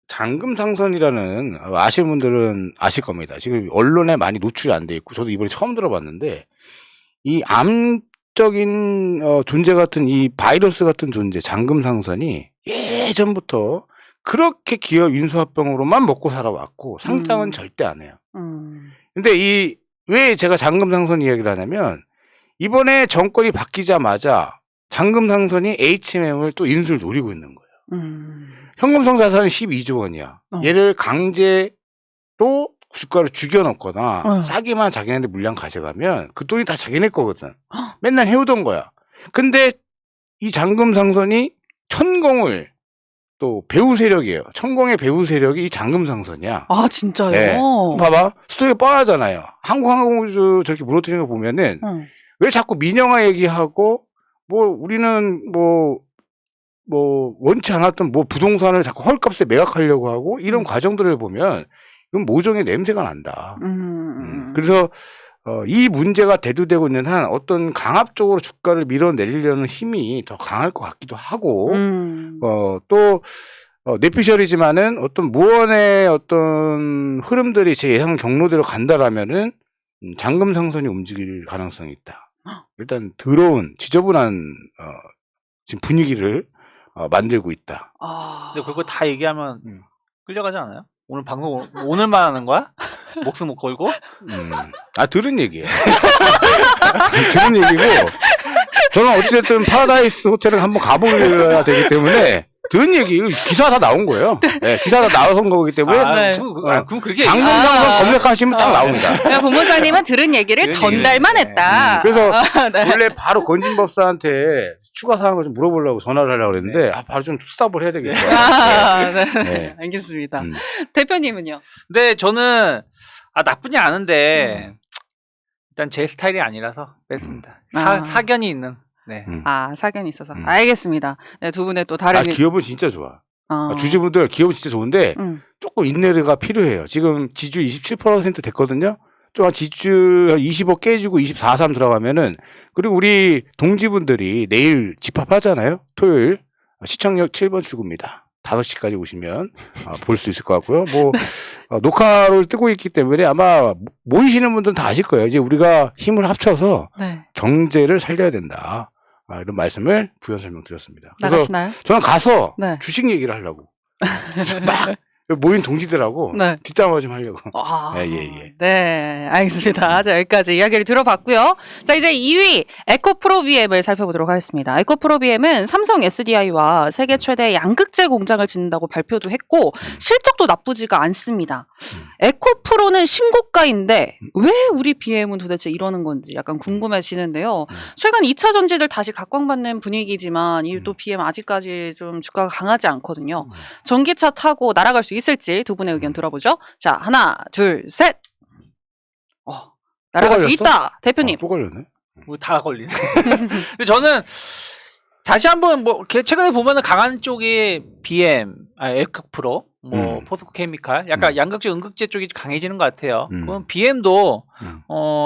잔금상선이라는, 아시는 분들은 아실 겁니다. 지금 언론에 많이 노출이 안 돼 있고, 저도 이번에 처음 들어봤는데, 이 암적인 존재 같은 이 바이러스 같은 존재, 잔금상선이 예전부터 그렇게 기업 인수합병으로만 먹고 살아왔고, 상장은 절대 안 해요. 근데 왜 제가 잔금상선 이야기를 하냐면, 이번에 정권이 바뀌자마자 잔금상선이 HMM을 또 인수를 노리고 있는 거예요. 현금성 자산은 12조 원이야. 얘를 강제로 주가를 죽여놓거나 싸게만 자기네들 물량 가져가면 그 돈이 다 자기네 거거든. 맨날 해오던 거야. 근데 이 잔금상선이 천공을 또 배후 세력이에요. 천공의 배후 세력이 이 잔금상선이야. 아, 진짜요? 네. 봐봐. 스토리가 뻔하잖아요. 한국항공우주 저렇게 무너뜨리는 거 보면은 왜 자꾸 민영화 얘기하고, 우리는 원치 않았던 부동산을 자꾸 헐값에 매각하려고 하고, 이런 과정들을 보면, 이건 모종의 냄새가 난다. 그래서, 이 문제가 대두되고 있는 한 어떤 강압적으로 주가를 밀어내리려는 힘이 더 강할 것 같기도 하고, 또, 내피셜이지만은 어떤 무언의 어떤 흐름들이 제 예상 경로대로 간다라면은, 잔금상선이 움직일 가능성이 있다. 일단 더러운 지저분한 지금 분위기를 만들고 있다. 근데 그거 다 얘기하면 끌려가지 않아요? 오늘 방송 오늘만 하는 거야? 목숨 못 걸고? 들은 얘기예요. 들은 얘기고 저는 어찌됐든 파라다이스 호텔을 한번 가보려야 되기 때문에 들은 얘기 기사 다 나온 거예요. 네, 기사 다 나온 거기 때문에 그럼 그렇게 잔금상선 검색하시면 딱 나옵니다. 그러니까 본부장님은 들은 얘기를 전달만 했다. 그래서 네. 원래 바로 건진법사한테 추가 사항을 좀 물어보려고 전화를 하려고 그랬는데 바로 좀 스탑을 해야 되겠다. 네. 알겠습니다. 대표님은요? 네, 저는 나쁘지 않은데 일단 제 스타일이 아니라서 뺐습니다. 사견이 있는. 네. 사견이 있어서. 알겠습니다. 네, 두 분의 또 다른. 기업은 진짜 좋아. 주주분들 기업은 진짜 좋은데 조금 인내가 필요해요. 지금 지주 27% 됐거든요. 좀 한 지주 20억 깨지고 24, 3 들어가면은 그리고 우리 동지분들이 내일 집합하잖아요. 토요일 시청역 7번 출구입니다. 5시까지 오시면 볼 수 있을 것 같고요. 녹화를 뜨고 있기 때문에 아마 모이시는 분들은 다 아실 거예요. 이제 우리가 힘을 합쳐서 경제를 살려야 된다. 이런 말씀을 부연 설명드렸습니다. 그래서 나가시나요? 저는 가서 주식 얘기를 하려고. 막 모인 동지들하고 네. 뒷담화 좀 하려고. 아, 예. 네, 알겠습니다. 자, 여기까지 이야기를 들어봤고요. 자, 이제 2위 에코프로 BM을 살펴보도록 하겠습니다. 에코프로 BM은 삼성 SDI와 세계 최대 양극재 공장을 짓는다고 발표도 했고 실적도 나쁘지가 않습니다. 에코프로는 신고가인데 왜 우리 BM은 도대체 이러는 건지 약간 궁금해지는데요. 최근 2차 전지들 다시 각광받는 분위기지만 이 또 BM 아직까지 좀 주가가 강하지 않거든요. 전기차 타고 날아갈 수 있을지 두 분의 의견 들어보죠. 자, 하나, 둘, 셋. 날아갈 수 걸렸어? 있다. 대표님. 또 걸렸네. 뭐 다 걸리네. 근데 저는 다시 한번 뭐 최근에 보면은 강한 쪽이 BM, 에코프로, 뭐 포스코 케미칼, 약간 양극재, 음극재 쪽이 강해지는 것 같아요. 그럼 BM도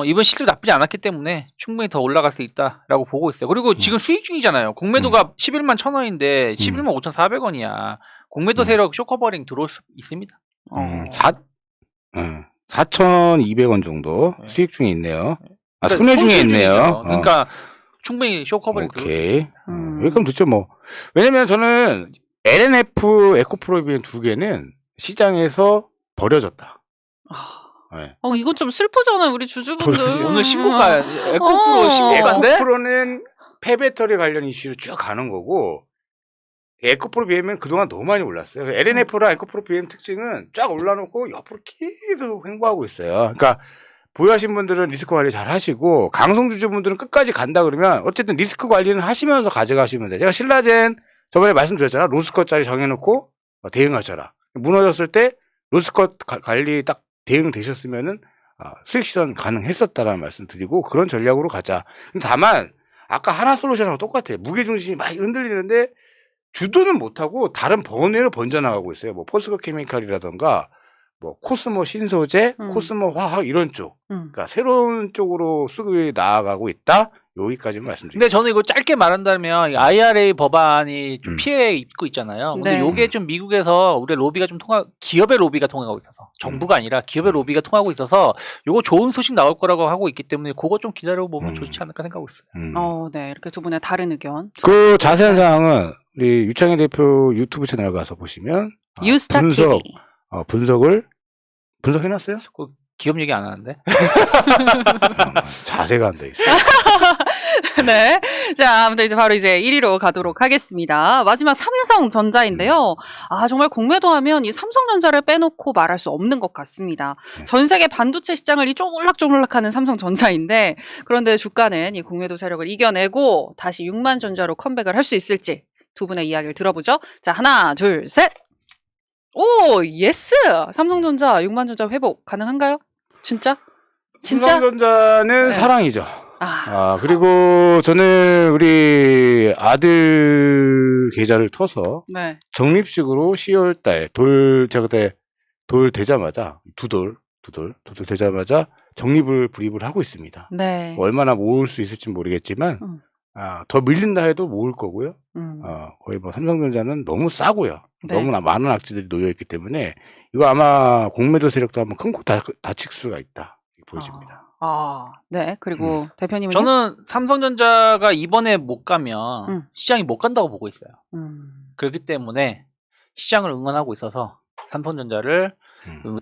이번 실적 나쁘지 않았기 때문에 충분히 더 올라갈 수 있다라고 보고 있어요. 그리고 지금 수익 중이잖아요. 공매도가 11만 1,000원인데 11만 5,400원이야. 공매도 세력 쇼커버링 들어올 수 있습니다. 4,200원 정도 네. 수익 중에 있네요. 아, 그러니까 손해 중에 손실 있네요. 중이죠. 그러니까 충분히 쇼커버링 들어올 수 오케이. 있습니다. 그럼 됐죠 뭐. 왜냐면 저는 LNF 에코프로비엔 두 개는 시장에서 버려졌다. 네. 이건 좀 슬프잖아요, 우리 주주분들. 오늘 신고가 에코프로 신고가인데 에코프로는 폐배터리 관련 이슈로 쭉 가는 거고 에코프로 BM은 그동안 너무 많이 올랐어요. LNF랑 에코프로 BM 특징은 쫙 올라놓고 옆으로 계속 횡보하고 있어요. 그러니까 보유하신 분들은 리스크 관리 잘 하시고 강성주주분들은 끝까지 간다 그러면 어쨌든 리스크 관리는 하시면서 가져가시면 돼요. 제가 신라젠 저번에 말씀드렸잖아. 로스컷짜리 정해놓고 대응하셔라. 무너졌을 때 로스컷 관리 딱 대응되셨으면은 수익 실현 가능했었다라는 말씀 드리고 그런 전략으로 가자. 근데 다만 아까 하나솔루션하고 똑같아요. 무게중심이 많이 흔들리는데 주도는 못하고 다른 번외로 번져나가고 있어요. 뭐 포스코 케미칼이라던가 뭐 코스모 신소재, 코스모 화학 이런 쪽. 그러니까 새로운 쪽으로 수급이 나아가고 있다. 여기까지만 말씀드립니다. 근데 저는 이거 짧게 말한다면 이 IRA 법안이 좀 피해 입고 있잖아요. 근데 네. 요게 좀 미국에서 우리 로비가 좀 기업의 로비가 통하고 있어서 정부가 아니라 기업의 로비가 통하고 있어서 요거 좋은 소식 나올 거라고 하고 있기 때문에 그거 좀 기다려보면 좋지 않을까 생각하고 있어요. 네. 이렇게 두 분의 다른 의견. 그 자세한 사항은 우리 유창희 대표 유튜브 채널 가서 보시면 유스타 TV. 분석을 분석해놨어요? 그 기업 얘기 안 하는데. 자세가 안 돼 있어요. 네. 자, 아무튼 이제 바로 이제 1위로 가도록 하겠습니다. 마지막 삼성전자인데요. 정말 공매도 하면 이 삼성전자를 빼놓고 말할 수 없는 것 같습니다. 전 세계 반도체 시장을 이 쪼글락쪼글락하는 삼성전자인데 그런데 주가는 이 공매도 세력을 이겨내고 다시 6만 전자로 컴백을 할 수 있을지 두 분의 이야기를 들어보죠. 자, 하나, 둘, 셋. 오, 예스! 삼성전자 6만 전자 회복 가능한가요? 진짜? 삼성전자는 네. 사랑이죠. 그리고 저는 우리 아들 계좌를 터서 네. 적립식으로 10월달 제가 그때 돌 되자마자 돌 되자마자 적립을 불입을 하고 있습니다. 네. 얼마나 모을 수 있을지 모르겠지만 더 밀린다 해도 모을 거고요. 거의 뭐 삼성전자는 너무 싸고요. 네. 너무나 많은 악재들이 놓여 있기 때문에 이거 아마 공매도 세력도 한번 큰 코 다칠 수가 있다 이렇게 보여집니다. 네. 그리고 대표님은 저는 삼성전자가 이번에 못 가면 시장이 못 간다고 보고 있어요. 그렇기 때문에 시장을 응원하고 있어서 삼성전자를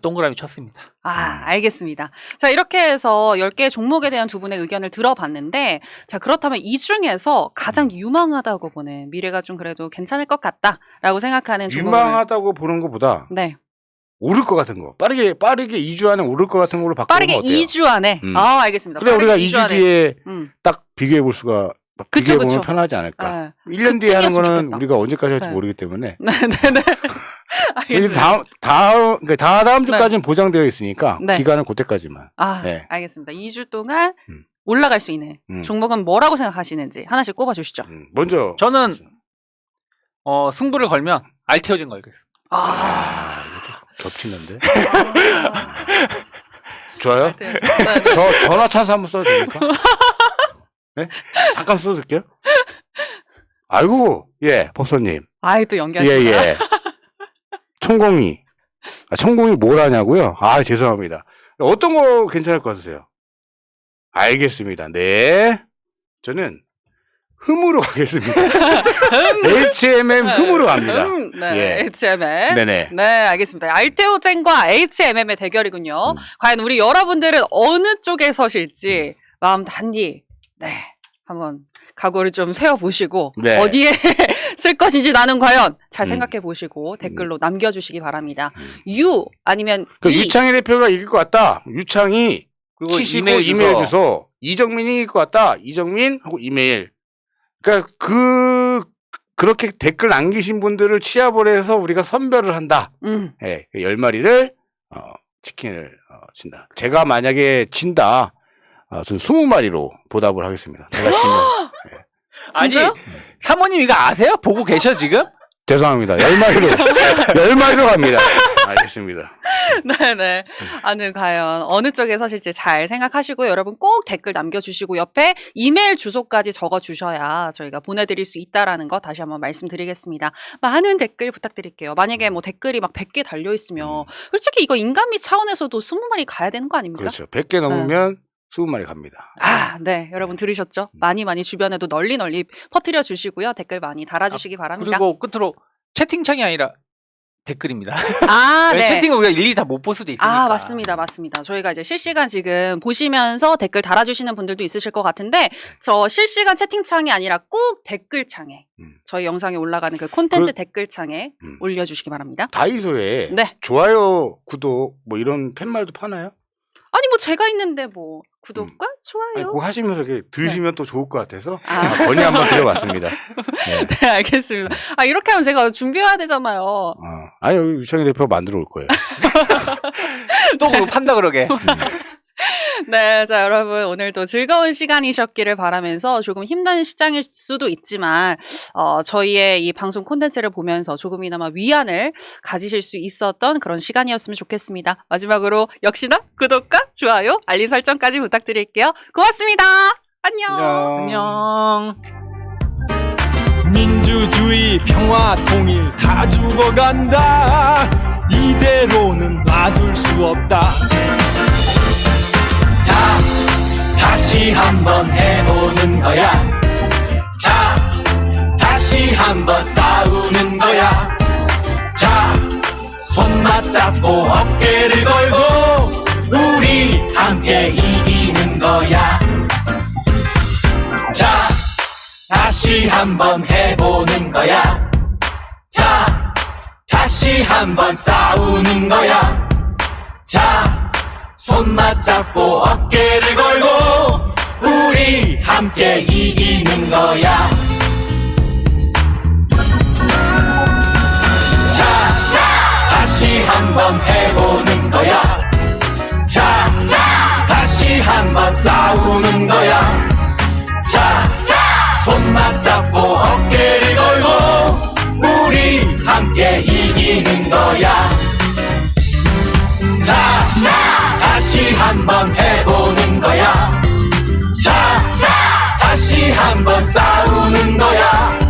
동그라미 쳤습니다. 알겠습니다. 자, 이렇게 해서 10개의 종목에 대한 두 분의 의견을 들어봤는데, 자, 그렇다면 이 중에서 가장 유망하다고 보는 미래가 좀 그래도 괜찮을 것 같다라고 생각하는 종목을. 유망하다고 보는 것보다 네. 오를 것 같은 거. 빠르게 2주 안에 오를 것 같은 걸로 바꾸면 빠르게 어때요? 2주 안에. 알겠습니다. 그래 우리가 2주 안에. 뒤에 딱 비교해 볼 수가 그쵸, 비교해 보면 그쵸. 편하지 않을까. 네. 1년 뒤에 하는 급등이었으면 거는 좋겠다. 우리가 언제까지 할지 네. 모르기 때문에 네네네. 알겠습니다. 다음 주까지는 보장되어 있으니까 네. 기간은 그때까지만. 네. 알겠습니다. 2주 동안 올라갈 수 있는 종목은 뭐라고 생각하시는지 하나씩 꼽아주시죠. 먼저 저는 승부를 걸면 알테오젠 걸겠습니다. 이것도 겹치는데. 좋아요? 네. 저 전화 찬스 한번 써도 됩니까? 네? 잠깐 써줄게요. 아이고, 예, 법사님. 또 연기하시네요. 예. 총공이. 총공이 뭘 하냐고요? 죄송합니다. 어떤 거 괜찮을 것 같으세요? 알겠습니다. 네. 저는 흠으로 가겠습니다. HMM 흠으로 갑니다. 네, 예. HMM. 네네. 네, 알겠습니다. 알테오젠과 HMM의 대결이군요. 과연 우리 여러분들은 어느 쪽에 서실지 마음 단디, 네, 한번 각오를 좀 세워보시고 네. 어디에 쓸 것인지 나는 과연 잘 생각해 보시고 댓글로 남겨주시기 바랍니다. 유 아니면 그 이. 유창희 대표가 이길 것 같다. 유창희 그리고 치시고 이메일 이메일 주소. 주소. 이정민이 이길 것 같다. 이정민 하고 이메일. 그러니까 그렇게 댓글 남기신 분들을 취합을 해서 우리가 선별을 한다. 예, 10마리를 치킨을 진다. 제가 만약에 진다. 저는 20마리로 보답을 하겠습니다. 제가 지면. 진짜요? 아니 사모님 이거 아세요? 보고 계셔 지금? 죄송합니다. 10마리로 갑니다. 알겠습니다. 네네. 아는 과연 어느 쪽에 서실지 잘 생각하시고 여러분 꼭 댓글 남겨주시고 옆에 이메일 주소까지 적어주셔야 저희가 보내드릴 수 있다라는 거 다시 한번 말씀드리겠습니다. 많은 댓글 부탁드릴게요. 만약에 뭐 댓글이 막 100개 달려있으면 솔직히 이거 인간미 차원에서도 20마리 가야 되는 거 아닙니까? 그렇죠. 100개 넘으면 20마리 갑니다. 아, 네. 여러분 들으셨죠? 많이 주변에도 널리 퍼뜨려 주시고요. 댓글 많이 달아주시기 바랍니다. 그리고 끝으로 채팅창이 아니라 댓글입니다. 아, 네. 채팅을 우리가 일일이 다 못 볼 수도 있으니까. 아, 맞습니다. 저희가 이제 실시간 지금 보시면서 댓글 달아주시는 분들도 있으실 것 같은데, 저 실시간 채팅창이 아니라 꼭 댓글창에, 저희 영상에 올라가는 그 콘텐츠 댓글창에 올려주시기 바랍니다. 다이소에 네. 좋아요, 구독 뭐 이런 팻말도 파나요? 아니, 뭐 제가 있는데 뭐, 구독과 좋아요. 아니, 그거 하시면서 이렇게 들으시면 또 좋을 것 같아서 아. 건의 한번 드려봤습니다. 네. 네, 알겠습니다. 아, 이렇게 하면 제가 준비해야 되잖아요. 아니, 여기 유창희 대표가 만들어 올 거예요. 또 그거 판다 그러게. 네, 자, 여러분, 오늘도 즐거운 시간이셨기를 바라면서 조금 힘든 시장일 수도 있지만, 저희의 이 방송 콘텐츠를 보면서 조금이나마 위안을 가지실 수 있었던 그런 시간이었으면 좋겠습니다. 마지막으로 역시나 구독과 좋아요, 알림 설정까지 부탁드릴게요. 고맙습니다. 안녕. 안녕. 민주주의 평화 통일 다 죽어간다 이대로는 놔둘 수 없다 자, 다시 한번 해보는 거야. 자, 다시 한번 싸우는 거야. 자, 손 맞잡고 어깨를 걸고 우리 함께 이기는 거야. 자, 다시 한번 해보는 거야. 자, 다시 한번 싸우는 거야. 자, 손 맞잡고 어깨를 걸고 우리 함께 이기는 거야. 자, 다시 한번 해보는 거야. 자, 다시 한번 싸우는 거야. 자, 손 맞잡고 어깨를 걸고 우리 함께 이기는 거야. 자, 다시 한번 해보는 거야. 자, 다시 한번 싸우는 거야.